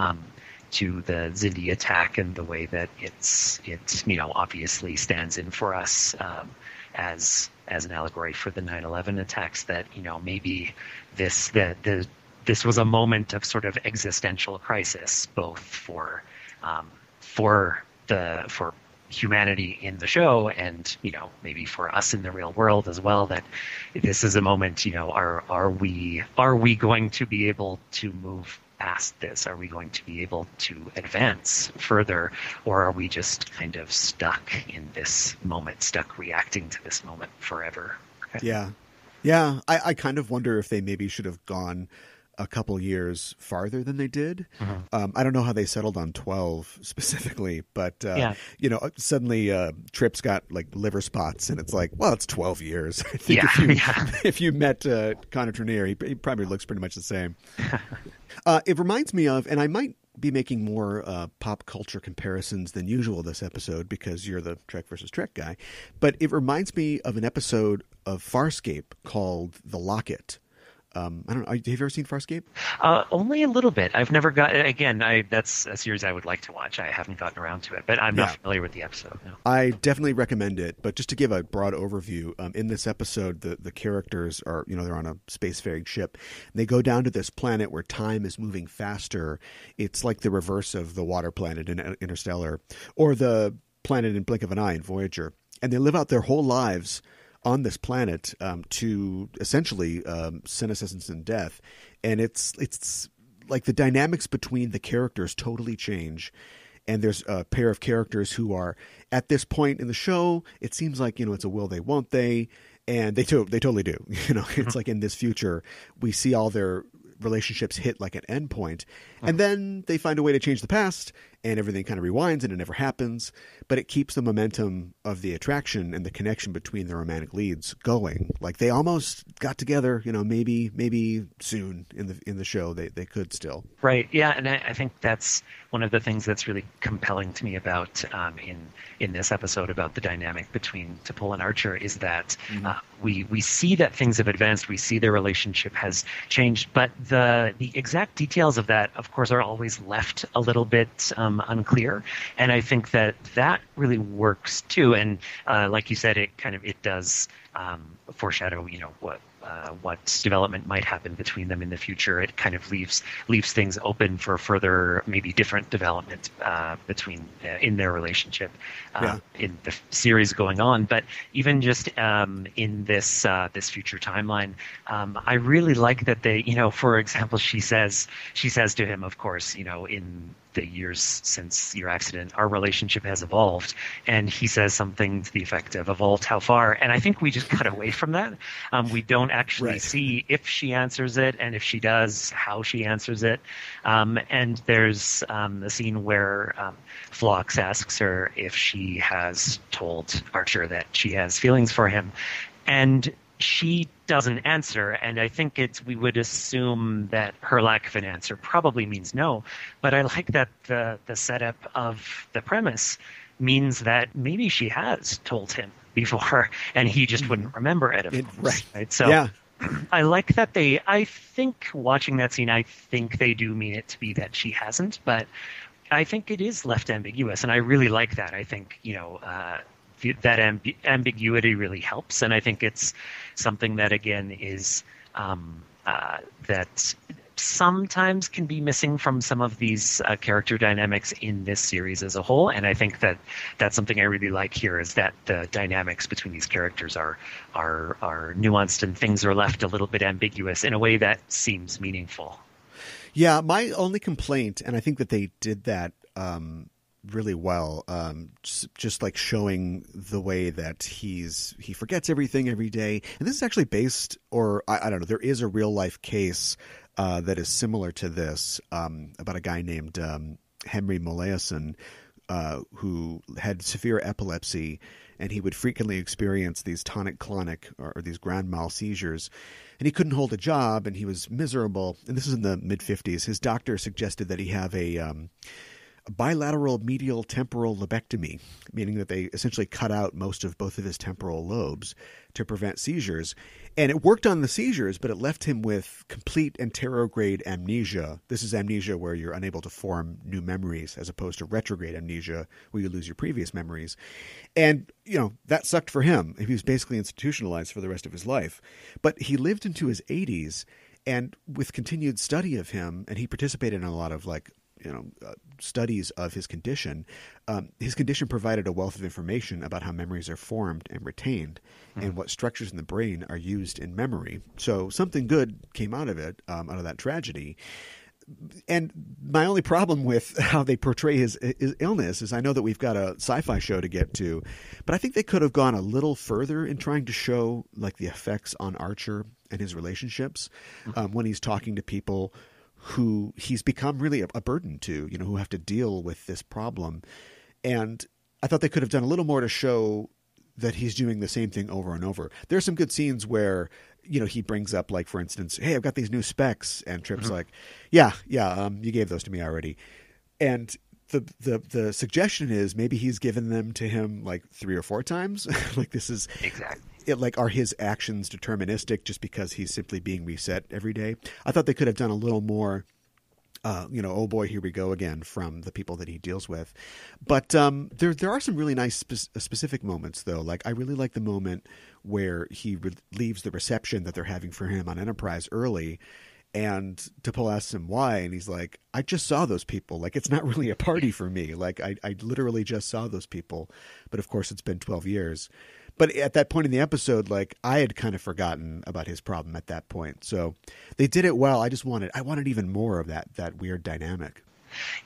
the Xindi attack and the way that it's obviously stands in for us as an allegory for the 9/11 attacks. That maybe this was a moment of sort of existential crisis, both for humanity in the show and maybe for us in the real world as well. That this is a moment. Are we going to be able to move past this? Are we going to be able to advance further, or are we just kind of stuck in this moment, stuck reacting to this moment forever? Yeah. Yeah. I kind of wonder if they maybe should have gone a couple years farther than they did. I don't know how they settled on 12 specifically, but, suddenly Tripp's got like liver spots and it's like, well, it's 12 years. I think if you met Connor Trenier, he probably looks pretty much the same. It reminds me of, and I might be making more pop culture comparisons than usual this episode because you're the Trek versus Trek guy, but it reminds me of an episode of Farscape called The Locket. I don't know. Have you ever seen Farscape? Only a little bit. I've never got. Again, that's a series I would like to watch. I haven't gotten around to it, but I'm not familiar with the episode. No. I definitely recommend it. But just to give a broad overview, in this episode, the characters are, they're on a spacefaring ship. And they go down to this planet where time is moving faster. It's like the reverse of the water planet in Interstellar, or the planet in Blink of an Eye in Voyager. And they live out their whole lives on this planet to essentially senescence and death. And it's like the dynamics between the characters totally change. And there's a pair of characters who are at this point in the show, it seems like, it's a will they, won't they. And they totally do. It's like in this future, we see all their relationships hit like an end point. And then they find a way to change the past and everything kind of rewinds and it never happens. But it keeps the momentum of the attraction and the connection between the romantic leads going. Like they almost got together, maybe soon in the show they could still. Right. Yeah. And I think that's one of the things that's really compelling to me about in this episode about the dynamic between T'Pol and Archer is that we see that things have advanced. We see their relationship has changed, but the exact details of that, of course, are always left a little bit unclear. And I think that really works too. And like you said, it does foreshadow, what development might happen between them in the future. It kind of leaves things open for further, maybe different development between in their relationship in the series going on. But even just in this future timeline, I really like that they, for example, she says to him, of course, in the years since your accident, our relationship has evolved. And he says something to the effect of, evolved how far? And I think we just cut away from that. We don't actually see if she answers it, and if she does, how she answers it. And there's a scene where Phlox asks her if she has told Archer that she has feelings for him. And she doesn't answer, and I think we would assume that her lack of an answer probably means no. But I like that the setup of the premise means that maybe she has told him before, and he just wouldn't remember it. Right? So yeah. I like that I think watching that scene, I think they do mean it to be that she hasn't, but I think it is left ambiguous, and I really like that. I think, that ambiguity really helps, and I think it's something that again is that sometimes can be missing from some of these character dynamics in this series as a whole. And I think that's something I really like here, is that the dynamics between these characters are nuanced and things are left a little bit ambiguous in a way that seems meaningful. Yeah, my only complaint, and I think that they did that really well, just like showing the way that he forgets everything every day. And this is actually based, or I don't know, there is a real life case that is similar to this about a guy named Henry Molaison who had severe epilepsy, and he would frequently experience these tonic-clonic or these grand mal seizures, and he couldn't hold a job, and he was miserable. And this is in the mid-50s. His doctor suggested that he have a bilateral medial temporal lobectomy, meaning that they essentially cut out most of both of his temporal lobes to prevent seizures. And it worked on the seizures, but it left him with complete anterograde amnesia. This is amnesia where you're unable to form new memories, as opposed to retrograde amnesia where you lose your previous memories. And, that sucked for him. He was basically institutionalized for the rest of his life. But he lived into his 80s, and with continued study of him, and he participated in a lot of studies of his condition provided a wealth of information about how memories are formed and retained and what structures in the brain are used in memory. So something good came out of it, out of that tragedy. And my only problem with how they portray his illness is I know that we've got a sci-fi show to get to, but I think they could have gone a little further in trying to show like the effects on Archer and his relationships when he's talking to people who he's become really a burden to, who have to deal with this problem. And I thought they could have done a little more to show that he's doing the same thing over and over. There are some good scenes where, he brings up, like, for instance, hey, I've got these new specs. And Trip's like, yeah, you gave those to me already. And the suggestion is maybe he's given them to him like 3 or 4 times. Like this is exactly it. Like, are his actions deterministic just because he's simply being reset every day? I thought they could have done a little more, oh boy, here we go again from the people that he deals with. But there are some really nice specific moments, though. Like, I really like the moment where he leaves the reception that they're having for him on Enterprise early, and T'Pol asks him why, and he's like, I just saw those people. Like, it's not really a party for me. Like, I literally just saw those people. But of course, it's been 12 years. But at that point in the episode, like, I had kind of forgotten about his problem at that point. So they did it well. I wanted even more of that weird dynamic.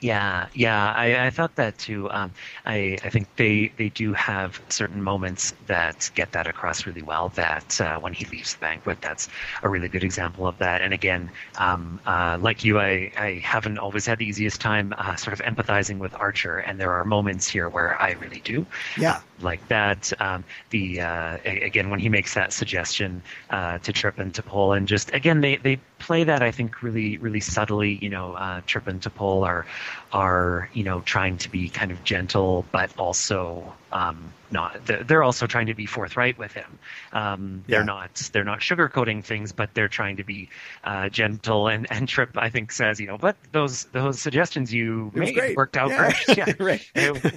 Yeah, I thought that too. I think they do have certain moments that get that across really well. That when he leaves the banquet, that's a really good example of that. And again, like you, I haven't always had the easiest time sort of empathizing with Archer, and there are moments here where I really do. Yeah, like that. Again, when he makes that suggestion to Trip and T'Pol, and just again they play that, I think, really, really subtly. Trip and T'Pol are trying to be kind of gentle, but also not. They're also trying to be forthright with him. They're not sugarcoating things, but they're trying to be gentle. And Trip, I think, says, but those suggestions you made worked out great. Yeah, right.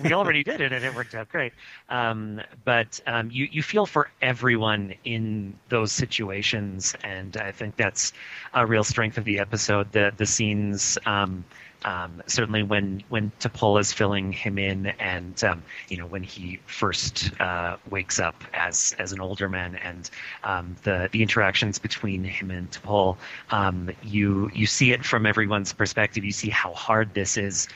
We already did it, and it worked out great. But you feel for everyone in those situations, and I think that's a real strength of the episode. The scenes. Certainly when T'Pol is filling him in, and when he first wakes up as an older man, and the interactions between him and T'Pol, you see it from everyone's perspective. You see how hard this is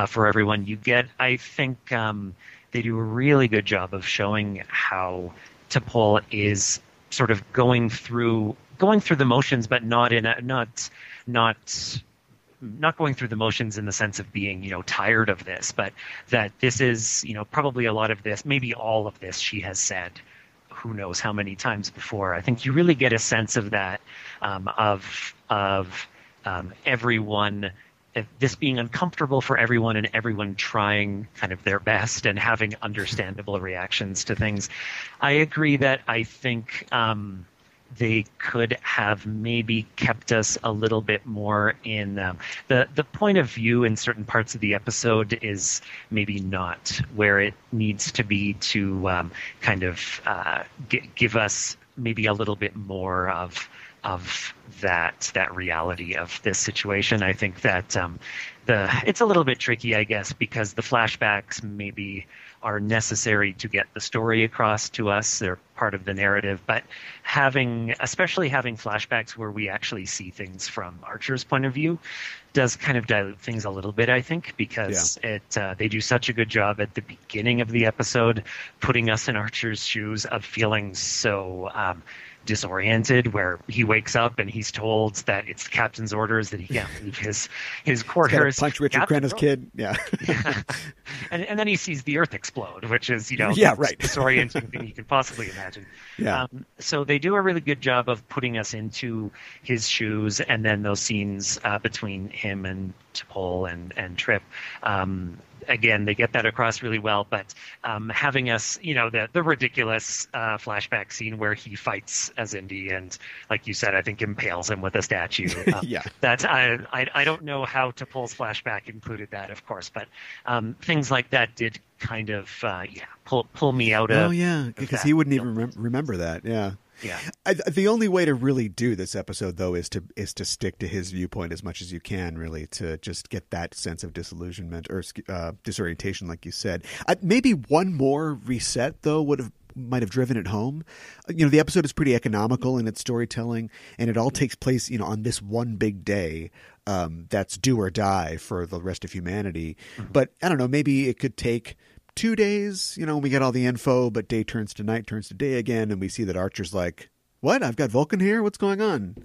for everyone. You get, I think, they do a really good job of showing how T'Pol is sort of going through the motions, but not going through the motions in the sense of being, tired of this, but that this is, probably a lot of this, maybe all of this she has said who knows how many times before. I think you really get a sense of that, of everyone, this being uncomfortable for everyone, and everyone trying kind of their best and having understandable reactions to things. I agree that I think they could have maybe kept us a little bit more in the point of view in certain parts of the episode is maybe not where it needs to be to kind of give us maybe a little bit more of that reality of this situation. I think that it's a little bit tricky, I guess, because the flashbacks maybe are necessary to get the story across to us. They're part of the narrative, but especially having flashbacks where we actually see things from Archer's point of view does kind of dilute things a little bit, I think, because they do such a good job at the beginning of the episode putting us in Archer's shoes of feeling so disoriented, where he wakes up and he's told that it's the captain's orders that he can't leave his quarters. Punch Richard Crenna's kid. Yeah. And then he sees the Earth explode, which is, the right. disorienting thing you could possibly imagine. Yeah. So they do a really good job of putting us into his shoes, and then those scenes between him and T'Pol and Trip. Again, they get that across really well, but having us, the ridiculous flashback scene where he fights as Indy and, like you said, I think impales him with a statue. Yeah. That's I don't know how T'Pol's flashback included that, of course, but things like that did kind of pull me out of. Oh yeah, because he wouldn't even remember that. Yeah. Yeah. The only way to really do this episode, though, is to stick to his viewpoint as much as you can, really, to just get that sense of disillusionment or disorientation, like you said. Maybe one more reset, though, would might have driven it home. The episode is pretty economical in its storytelling, and it all takes place, on this one big day that's do or die for the rest of humanity. Mm-hmm. But I don't know, maybe it could take 2 days, we get all the info, but day turns to night, turns to day again, and we see that Archer's like, what? I've got Vulcan here? What's going on?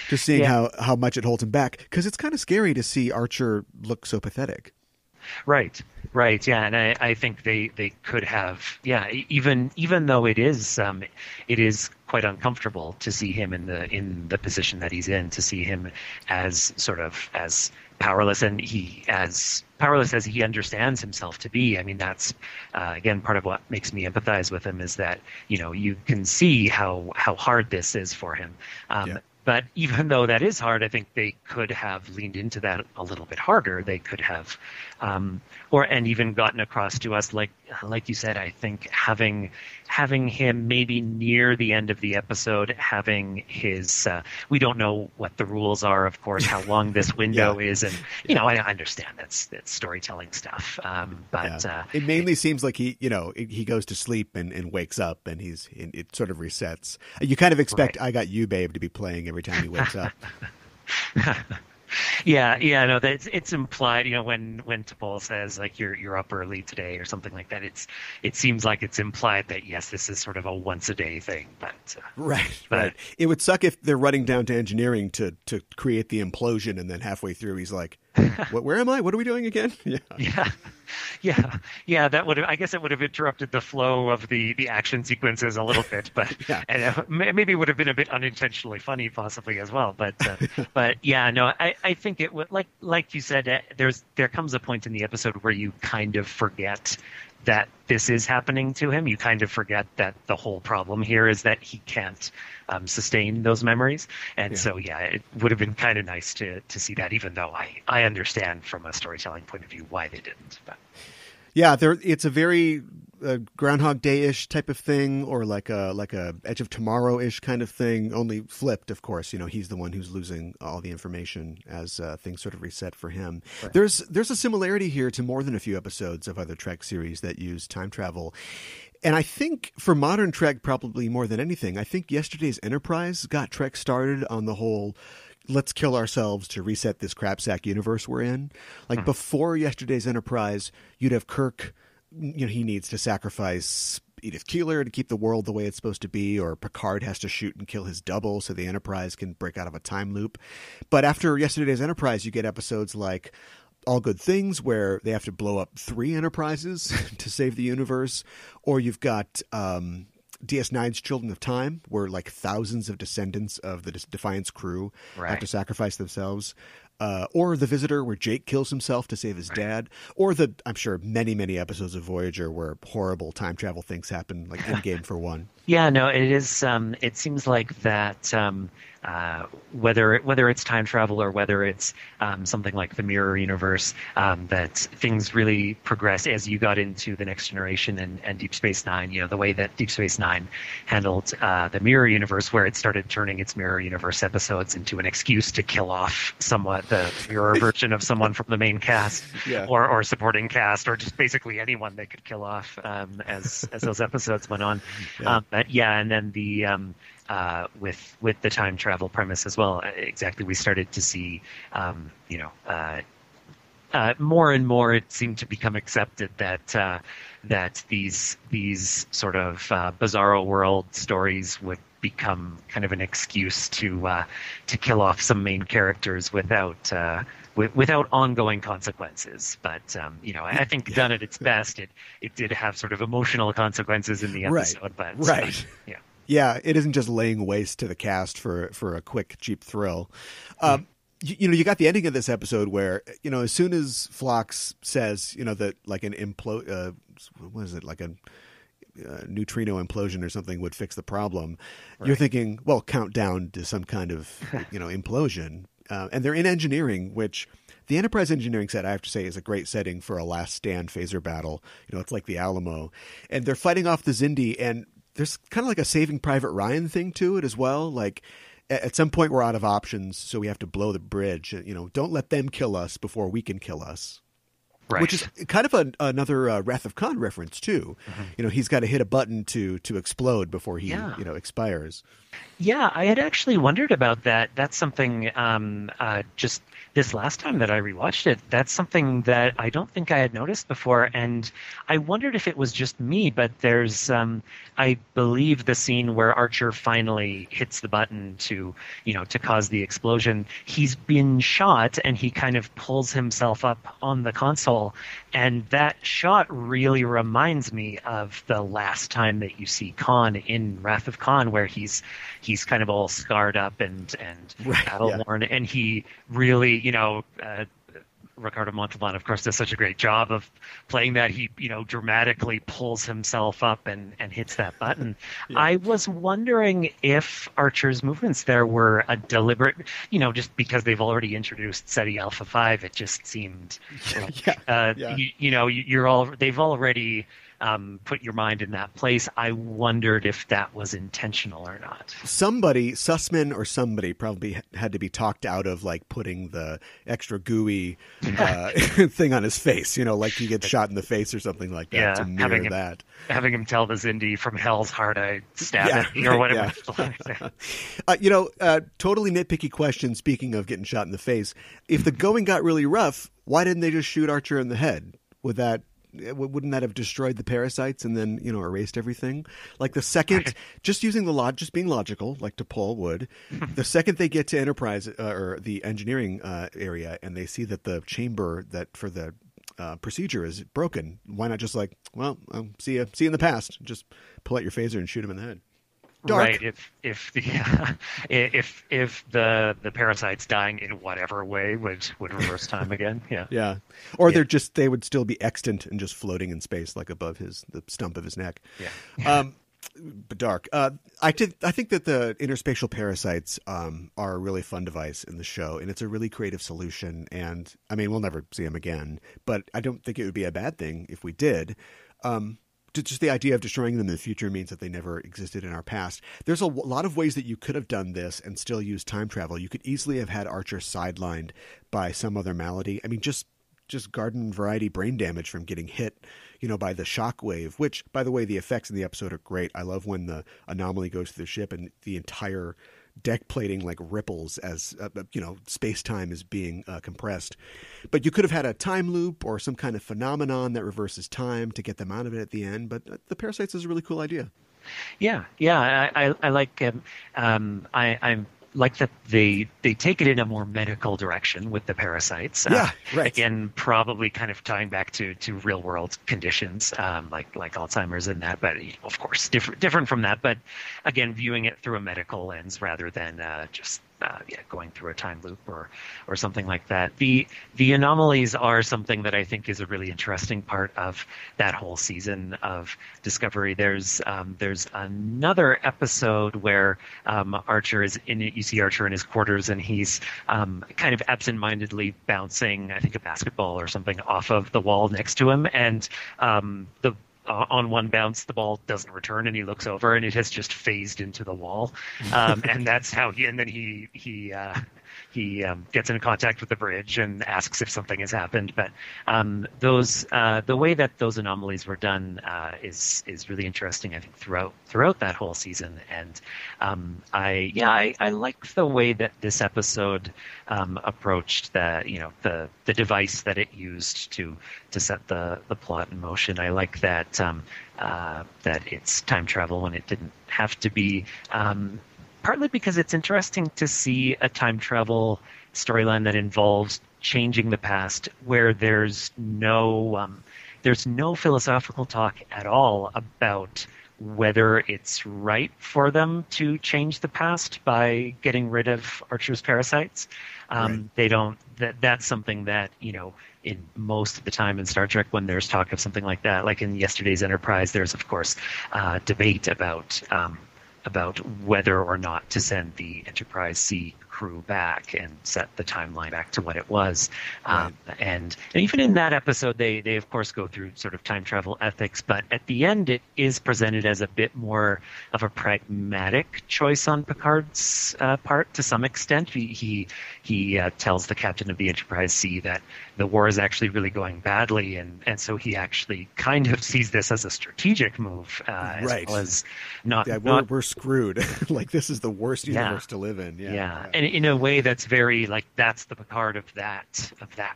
Just seeing how much it holds him back. Because it's kind of scary to see Archer look so pathetic. Right. Yeah, and I think they could have, even though it is quite uncomfortable to see him in the position that he's in, to see him as sort of as powerless and as powerless as he understands himself to be. I mean, that's again part of what makes me empathize with him, is that you can see how hard this is for him. But even though that is hard, I think they could have leaned into that a little bit harder. They could have, and even gotten across to us, like you said. I think having him maybe near the end of the episode, having his, we don't know what the rules are, of course, how long this window is, and I understand that's storytelling stuff. But it mainly seems like he goes to sleep and wakes up, and it sort of resets. You kind of expect "I Got You, Babe" to be playing every time he wakes up. No, it's implied. When T'Pol says like you're up early today or something like that, it seems like it's implied that yes, this is sort of a once a day thing. But right. It would suck if they're running down to engineering to create the implosion, and then halfway through he's like, where am I? What are we doing again? Yeah. That would have, I guess it would have interrupted the flow of the action sequences a little bit, but and maybe it would have been a bit unintentionally funny, possibly as well. But I think it would, like you said, there comes a point in the episode where you kind of forget that this is happening to him. You kind of forget that the whole problem here is that he can't sustain those memories. And so, it would have been kind of nice to see that, even though I understand from a storytelling point of view why they didn't. But. Yeah, it's a very Groundhog Day-ish type of thing, or like a Edge of Tomorrow-ish kind of thing, only flipped, of course. He's the one who's losing all the information as things sort of reset for him. Right. There's a similarity here to more than a few episodes of other Trek series that use time travel. And I think for modern Trek, probably more than anything, I think yesterday's Enterprise got Trek started on the whole let's kill ourselves to reset this crapsack universe we're in. Like before yesterday's Enterprise, you'd have Kirk, he needs to sacrifice Edith Keeler to keep the world the way it's supposed to be, or Picard has to shoot and kill his double so the Enterprise can break out of a time loop. But after yesterday's Enterprise, you get episodes like All Good Things, where they have to blow up 3 Enterprises to save the universe, or you've got DS9's Children of Time, where like thousands of descendants of the Defiance crew have to sacrifice themselves. Or The Visitor, where Jake kills himself to save his dad. Or I'm sure, many episodes of Voyager where horrible time travel things happen, like Endgame for one. Yeah, no, it is. It seems like that whether it's time travel or whether it's something like the mirror universe, that things really progress as you got into the Next Generation and Deep Space Nine. The way that Deep Space Nine handled the mirror universe, where it started turning its mirror universe episodes into an excuse to kill off somewhat the mirror version of someone from the main cast or supporting cast, or just basically anyone they could kill off as those episodes went on. And then the with the time travel premise as well, exactly, we started to see more and more it seemed to become accepted that these sort of bizarro world stories would become kind of an excuse to kill off some main characters without ongoing consequences. But I think done at its best, it did have sort of emotional consequences in the episode. Yeah, it isn't just laying waste to the cast for a quick, cheap thrill. You got the ending of this episode where, as soon as Phlox says, that like an like a neutrino implosion or something would fix the problem, you're thinking, well, countdown to some kind of, implosion. And they're in engineering, which the Enterprise engineering set, I have to say, is a great setting for a last stand phaser battle. It's like the Alamo. And they're fighting off the Xindi, and there's kind of like a Saving Private Ryan thing to it as well. Like, at some point we're out of options, so we have to blow the bridge. Don't let them kill us before we can kill us. Right. Which is kind of another Wrath of Khan reference too. He's got to hit a button to explode before he expires. Yeah, I had actually wondered about that. That's something just this last time that I rewatched it, that's something that I don't think I had noticed before. And I wondered if it was just me, but there's, I believe the scene where Archer finally hits the button to cause the explosion. He's been shot and he kind of pulls himself up on the console. And that shot really reminds me of the last time that you see Khan in Wrath of Khan, where he's kind of all scarred up and battle worn, and he really, Ricardo Montalban, of course, does such a great job of playing that. He, dramatically pulls himself up and hits that button. Yeah. I was wondering if Archer's movements there were a deliberate, just because they've already introduced SETI Alpha 5, it just seemed, they've already put your mind in that place. I wondered if that was intentional or not. Sussman or somebody probably had to be talked out of putting the extra gooey thing on his face, like he gets shot in the face or something like that to mirror that. Having him tell the Zindi from hell's heart, I stab at me or whatever. Totally nitpicky question, speaking of getting shot in the face. If the going got really rough, why didn't they just shoot Archer in the head? Wouldn't that have destroyed the parasites and then, erased everything? The second, just using just being logical, to Paul would, the second they get to Enterprise or the engineering area and they see that the chamber that for the procedure is broken, why not just see you in the past, just pull out your phaser and shoot him in the head? Dark. Right. If the parasites dying in whatever way would reverse time again. Yeah. Yeah. Or they would still be extant and just floating in space, above the stump of his neck. Yeah. But dark. I think that the interspatial parasites are a really fun device in the show, and it's a really creative solution. And I mean, we'll never see them again, but I don't think it would be a bad thing if we did. Just the idea of destroying them in the future means that they never existed in our past. There's a lot of ways that you could have done this and still use time travel. You could easily have had Archer sidelined by some other malady. I mean, just garden variety brain damage from getting hit, by the shock wave, which, by the way, the effects in the episode are great. I love when the anomaly goes through the ship and the entire deck plating ripples as space-time is being compressed. But you could have had a time loop or some kind of phenomenon that reverses time to get them out of it at the end. But the parasites is a really cool idea. Yeah. I like. I'm like that they take it in a more medical direction with the parasites. Right. Again, probably kind of tying back to real world conditions, like Alzheimer's and that, but of course different from that. But again, viewing it through a medical lens rather than just going through a time loop or something like that. The anomalies are something that I think is a really interesting part of that whole season of Discovery. There's another episode where Archer is you see Archer in his quarters and he's kind of absentmindedly bouncing, I think, a basketball or something off of the wall next to him, and on one bounce, the ball doesn't return, and he looks over, and it has just phased into the wall, and that's how he gets in contact with the bridge and asks if something has happened. But the way that those anomalies were done is really interesting, I think, throughout that whole season. And I like the way that this episode approached the device that it used to set the plot in motion. I like that that it's time travel when it didn't have to be. Partly because it's interesting to see a time travel storyline that involves changing the past, where there's no philosophical talk at all about whether it's right for them to change the past by getting rid of Archer's parasites. Right. They don't. That's something that in most of the time in Star Trek, when there's talk of something like that, like in yesterday's Enterprise, there's of course debate about whether or not to send the Enterprise C crew back and set the timeline back to what it was. And even in that episode, they of course go through sort of time travel ethics, but at the end it is presented as a bit more of a pragmatic choice on Picard's part to some extent. He tells the captain of the Enterprise C that the war is actually really going badly, and so he actually kind of sees this as a strategic move, as well as not. Yeah, we're screwed. Like, this is the worst universe to live in. Yeah, and in a way that's very like, that's the Picard of that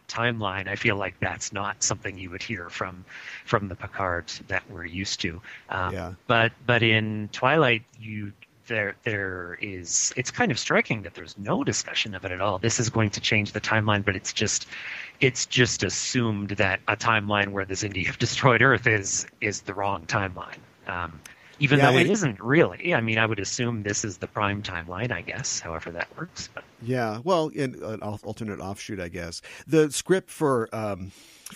timeline. I feel like that's not something you would hear from the Picard that we're used to. But in Twilight, there is, it's kind of striking that there's no discussion of it at all. This is going to change the timeline, but it's just assumed that a timeline where the Xindi have destroyed Earth is the wrong timeline. Even though it isn't really. I mean, I would assume this is the prime timeline, I guess, however that works. But. Yeah, well, in an alternate offshoot, I guess. The script for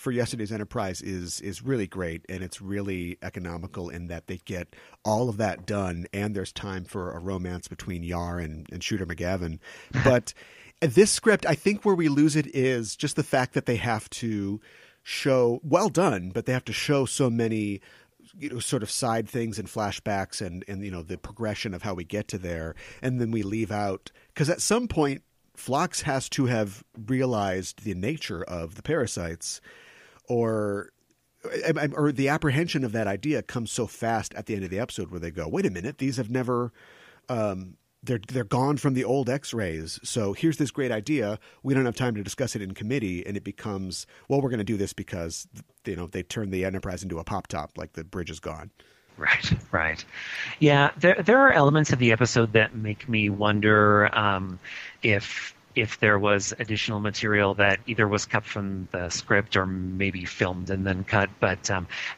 yesterday's Enterprise is really great, and it's really economical in that they get all of that done, and there's time for a romance between Yar and Shooter McGavin. But this script, I think where we lose it is just the fact that they have to show, well done, but they have to show so many sort of side things and flashbacks and the progression of how we get to there. And then we leave out, because at some point Phlox has to have realized the nature of the parasites, or the apprehension of that idea comes so fast at the end of the episode where they go, wait a minute, these have never, they're gone from the old X-rays. So here's this great idea. We don't have time to discuss it in committee. And it becomes, well, we're going to do this because, they turned the Enterprise into a pop top, like the bridge is gone. Right. Yeah, there are elements of the episode that make me wonder if there was additional material that either was cut from the script or maybe filmed and then cut. But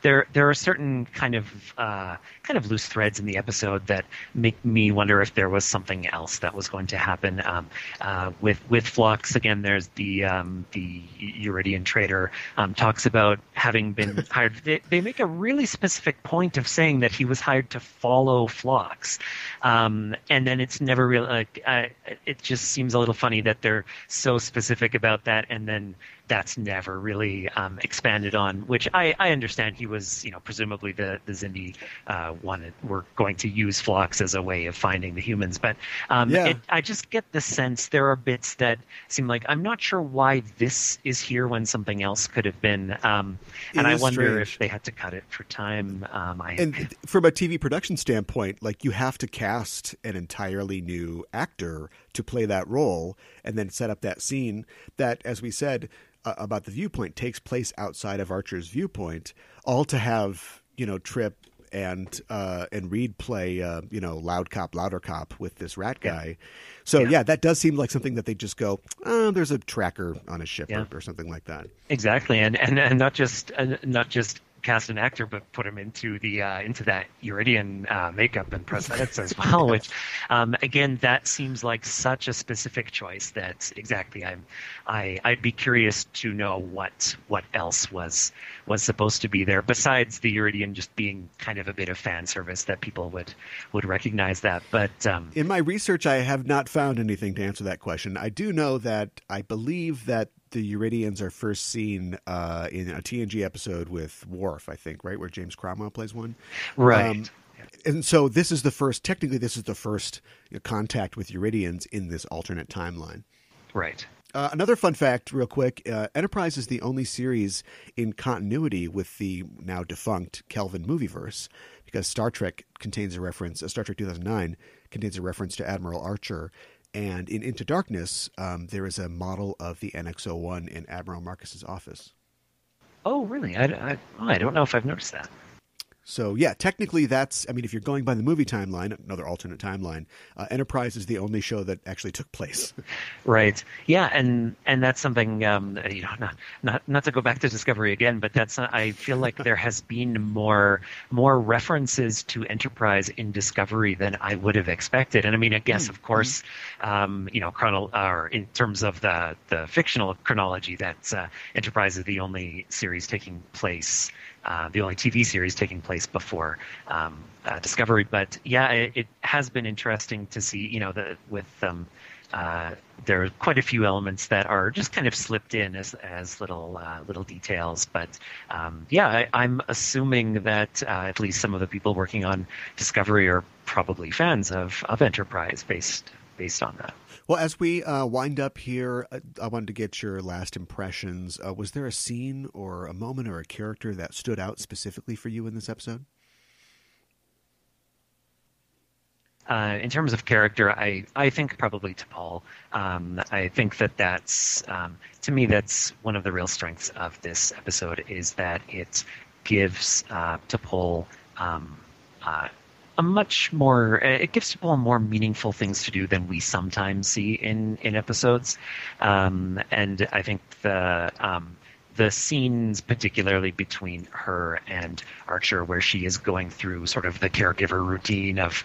there are certain kind of loose threads in the episode that make me wonder if there was something else that was going to happen. With Phlox, again, there's the Uridian trader talks about having been hired. They make a really specific point of saying that he was hired to follow Phlox, and then it's never really it just seems a little funny that they're so specific about that, and then that's never really expanded on, which I understand. He was, presumably the Xindi were going to use Phlox as a way of finding the humans. But I just get the sense there are bits that seem like, I'm not sure why this is here when something else could have been. And I wonder if they had to cut it for time. And from a TV production standpoint, like, you have to cast an entirely new actor to play that role and then set up that scene that, as we said, about the viewpoint, takes place outside of Archer's viewpoint, all to have Trip and Reed play loud cop, louder cop with this rat guy. So that does seem like something that they just go, there's a tracker on a ship or something like that. Exactly, and not just cast an actor, but put him into that Uridian makeup and prosthetics as well. Which, again, that seems like such a specific choice that I'd be curious to know what else was supposed to be there besides the Uridian just being kind of a bit of fan service that people would recognize that. But in my research, I have not found anything to answer that question. I do know that I believe that the Uridians are first seen in a TNG episode with Worf, I think, right, where James Cromwell plays one. Right. And so this is the first contact with Uridians in this alternate timeline. Right. Another fun fact, real quick, Enterprise is the only series in continuity with the now defunct Kelvin movieverse, because Star Trek 2009 contains a reference to Admiral Archer. And in Into Darkness, there is a model of the NX-01 in Admiral Marcus's office. Oh, really? I don't know if I've noticed that. So, yeah, technically that's, if you're going by the movie timeline, another alternate timeline, Enterprise is the only show that actually took place. Right. Yeah, and that's something, not to go back to Discovery again, but I feel like there has been more references to Enterprise in Discovery than I would have expected. And I guess, of course, or in terms of the fictional chronology, that Enterprise is the only series taking place, the only TV series taking place place before Discovery. But yeah, it has been interesting to see, there are quite a few elements that are just kind of slipped in as little details. But I'm assuming that at least some of the people working on Discovery are probably fans of Enterprise based on that. Well, as we wind up here, I wanted to get your last impressions. Was there a scene or a moment or a character that stood out specifically for you in this episode? In terms of character, I think probably T'Pol. I think that's, to me, that's one of the real strengths of this episode, is that it gives T'Pol it gives T'Pol more meaningful things to do than we sometimes see in episodes. And I think the scenes, particularly between her and Archer, where she is going through sort of the caregiver routine of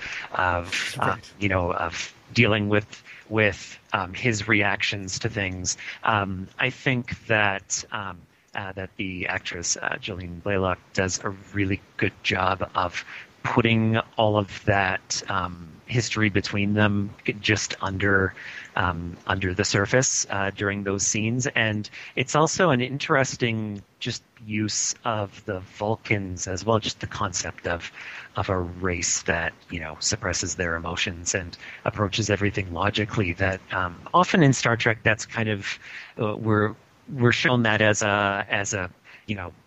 dealing with his reactions to things. I think that the actress Jolene Blalock does a really good job of putting all of that history between them just under the surface during those scenes. And it's also an interesting just use of the Vulcans as well, just the concept of a race that, suppresses their emotions and approaches everything logically. That often in Star Trek, that's kind of we're shown that as a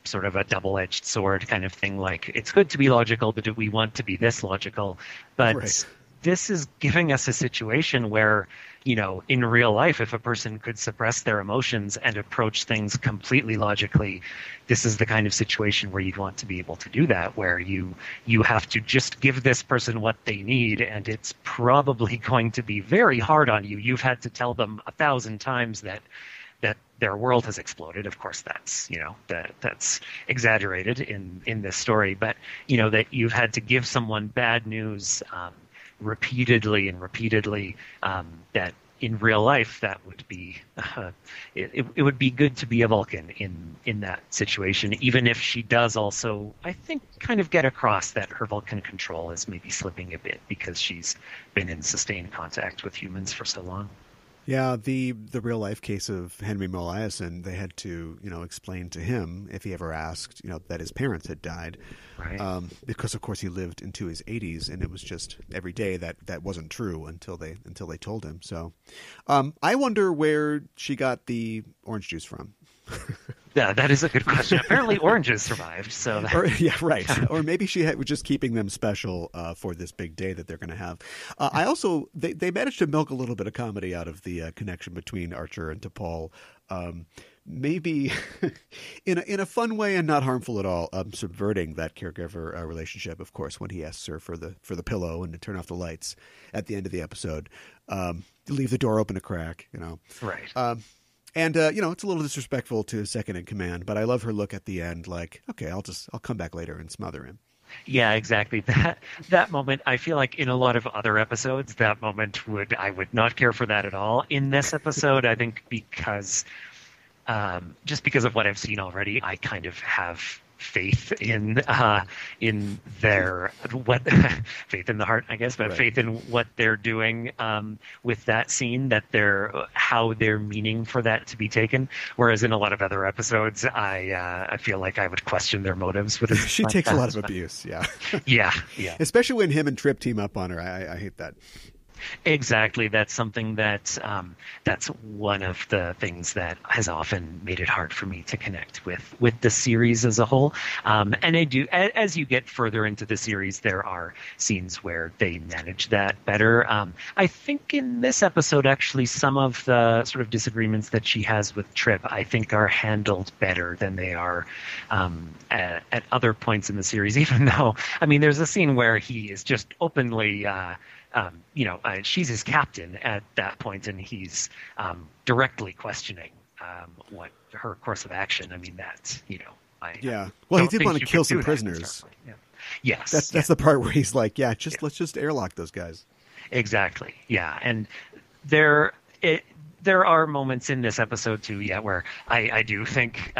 sort of a double-edged sword kind of thing. Like, it's good to be logical, but do we want to be this logical? But right. This is giving us a situation where, in real life, if a person could suppress their emotions and approach things completely logically, this is the kind of situation where you'd want to be able to do that, where you have to just give this person what they need, and it's probably going to be very hard on you. You've had to tell them 1,000 times that their world has exploded. Of course, that's that's exaggerated in this story, but that you've had to give someone bad news repeatedly, that in real life that would be it would be good to be a Vulcan in that situation, even if she does also, I think, kind of get across that her Vulcan control is maybe slipping a bit because she's been in sustained contact with humans for so long. Yeah, the real life case of Henry Molaison, they had to explain to him, if he ever asked, that his parents had died, right? Because of course he lived into his 80s, and it was just every day that wasn't true until they told him. So, I wonder where she got the orange juice from. Yeah, that is a good question. Apparently, oranges survived. So yeah, right. Or maybe she was just keeping them special for this big day that they're going to have. I also they managed to milk a little bit of comedy out of the connection between Archer and T'Pol. Maybe in a fun way and not harmful at all. Subverting that caregiver relationship, of course, when he asks her for the pillow and to turn off the lights at the end of the episode, leave the door open a crack. Right. And, it's a little disrespectful to second in command, but I love her look at the end, like, okay, I'll come back later and smother him. Yeah, exactly. That moment, I feel like in a lot of other episodes, that moment I would not care for that at all. In this episode, I think because of what I've seen already, I kind of have faith in their faith in the heart, I guess, but right. Faith in what they're doing with that scene, how they're meaning for that to be taken. Whereas in a lot of other episodes, I feel like I would question their motives with it. She takes a lot of abuse, yeah. yeah. Especially when him and Trip team up on her. I hate that. Exactly. That's something that's one of the things that has often made it hard for me to connect with the series as a whole. And I do, as you get further into the series, there are scenes where they manage that better. I think in this episode, actually, some of the sort of disagreements that she has with Trip, I think, are handled better than they are at other points in the series, even though, there's a scene where he is just openly she's his captain at that point, and he's directly questioning what her course of action. Yeah. Well, he did want to kill some prisoners. Yeah. Yes. That's the part where he's like, let's just airlock those guys. Exactly. Yeah, and there are moments in this episode too, where I do think,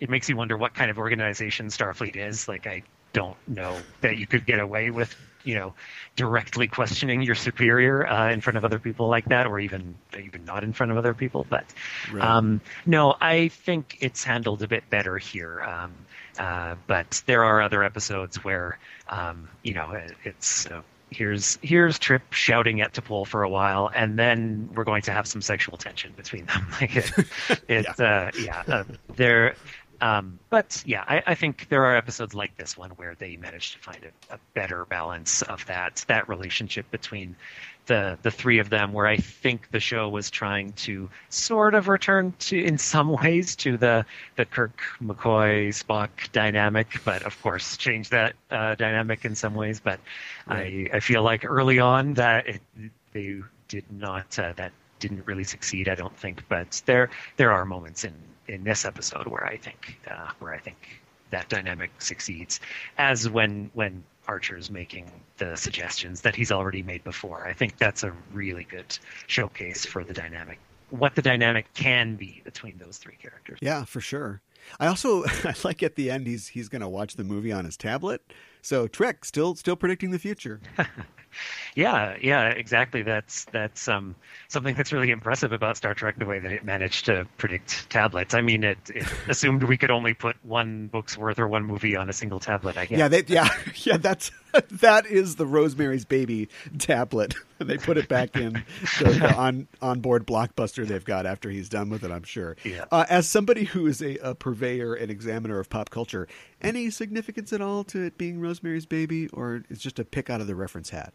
it makes you wonder what kind of organization Starfleet is. Like, I don't know that you could get away with, directly questioning your superior in front of other people like that, or even not in front of other people. But Right. no, I think it's handled a bit better here. But there are other episodes where, it's here's Trip shouting at T'Pol for a while, and then we're going to have some sexual tension between them. But yeah, I think there are episodes like this one where they managed to find a better balance of that relationship between the three of them, where I think the show was trying to sort of return to, in some ways, to the Kirk, McCoy, Spock dynamic, but of course change that dynamic in some ways. But right. I feel like early on they did not, that didn't really succeed, I don't think. But there are moments in this episode where I think that dynamic succeeds, as when Archer's making the suggestions that he's already made before. I think that's a really good showcase for what the dynamic can be between those three characters. Yeah, for sure. I like at the end he's going to watch the movie on his tablet. So Trek still predicting the future. Yeah, exactly. That's something that's really impressive about Star Trek, the way that it managed to predict tablets. I mean, it assumed we could only put one book's worth or one movie on a single tablet, I guess. Yeah, that is the Rosemary's Baby tablet. They put it back in the onboard blockbuster they've got after he's done with it, I'm sure. Yeah. As somebody who is a purveyor and examiner of pop culture, any significance at all to it being Rosemary's Baby, or it's just a pick out of the reference hat?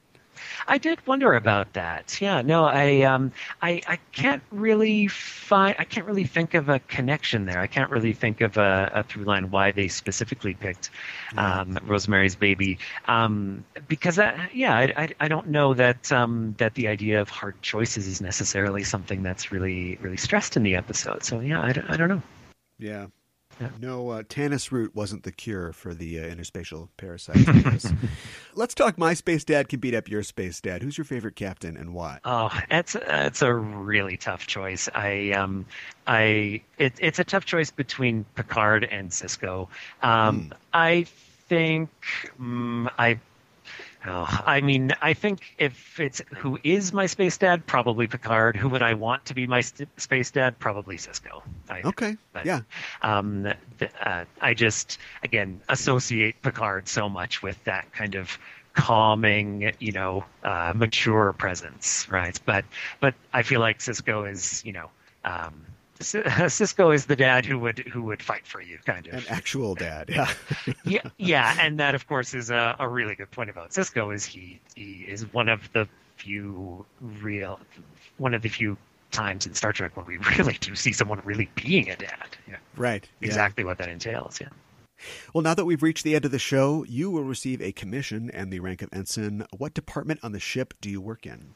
I did wonder about that. Yeah, no, I can't really think of a connection there. I can't really think of a through line why they specifically picked Rosemary's Baby, because I don't know that the idea of hard choices is necessarily something that's really really stressed in the episode. So yeah, I don't know. Yeah. No, Tannis root wasn't the cure for the interspatial parasites. Let's talk My Space Dad Can Beat Up Your Space Dad. Who's your favorite captain and why? Oh, it's a really tough choice. It's a tough choice between Picard and Sisko. I think I think if it's who is my space dad, probably Picard. Who would I want to be my space dad? Probably Sisko. I just, again, associate Picard so much with that kind of calming, mature presence, right? But I feel like Sisko is, Sisko is the dad who would fight for you, kind of. An actual dad, yeah. yeah, and that, of course, is a really good point about Sisko. Is he is one of the few times in Star Trek when we really do see someone really being a dad. Yeah. Right. Exactly what that entails. Yeah. Well, now that we've reached the end of the show, you will receive a commission and the rank of ensign. What department on the ship do you work in?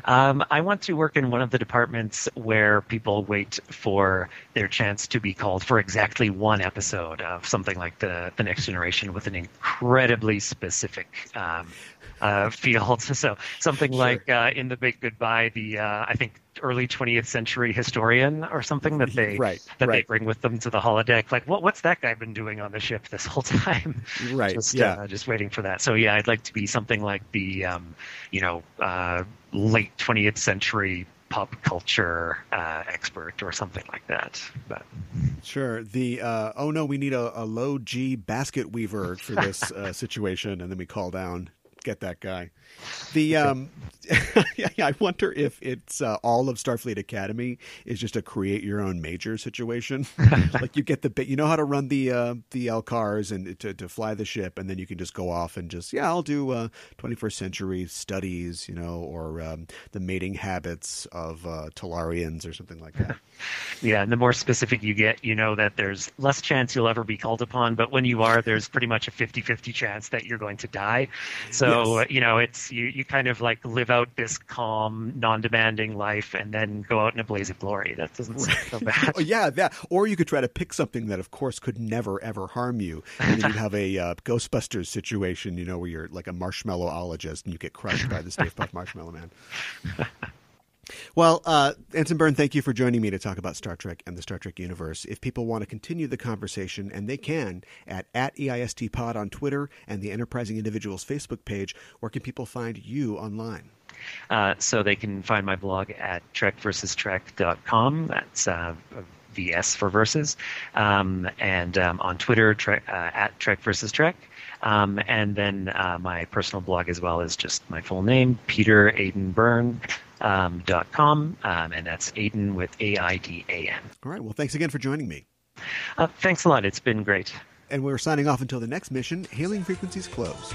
I want to work in one of the departments where people wait for their chance to be called for exactly one episode of something like the Next Generation with an incredibly specific field. So something like in The Big Goodbye, I think early 20th century historian or something that they they bring with them to the holodeck. Like, what's that guy been doing on the ship this whole time? Right. Just waiting for that. So yeah, I'd like to be something like the late 20th century pop culture expert or something like that. But sure, the we need a low G basket weaver for this situation, and then we call down. Get that guy. I wonder if it's all of Starfleet Academy is just a create your own major situation. Like you get the bit, you know how to run the LCARs and to fly the ship, and then you can just go off and just I'll do 21st century studies, or the mating habits of Talarians or something like that. Yeah, and the more specific you get, that there's less chance you'll ever be called upon, but when you are, there's pretty much a 50-50 chance that you're going to die. So, it's you kind of like live out this calm, non-demanding life and then go out in a blaze of glory. That doesn't sound so bad. Oh, yeah, that. Or you could try to pick something that, of course, could never, ever harm you. And then you'd have a Ghostbusters situation, where you're like a marshmallow-ologist and you get crushed by the Stay Puft Marshmallow Man. Well, Aidan Byrne, thank you for joining me to talk about Star Trek and the Star Trek universe. If people want to continue the conversation, and they can, at EISTpod on Twitter and the Enterprising Individuals Facebook page, where can people find you online? So they can find my blog at trekversustrek.com. That's VS for versus. And on Twitter, at Trek versus Trek. And then my personal blog as well is just my full name, PeterAidanByrne.com. And that's Aidan with AIDAN. All right. Well, thanks again for joining me. Thanks a lot. It's been great. And we're signing off until the next mission. Hailing frequencies closed.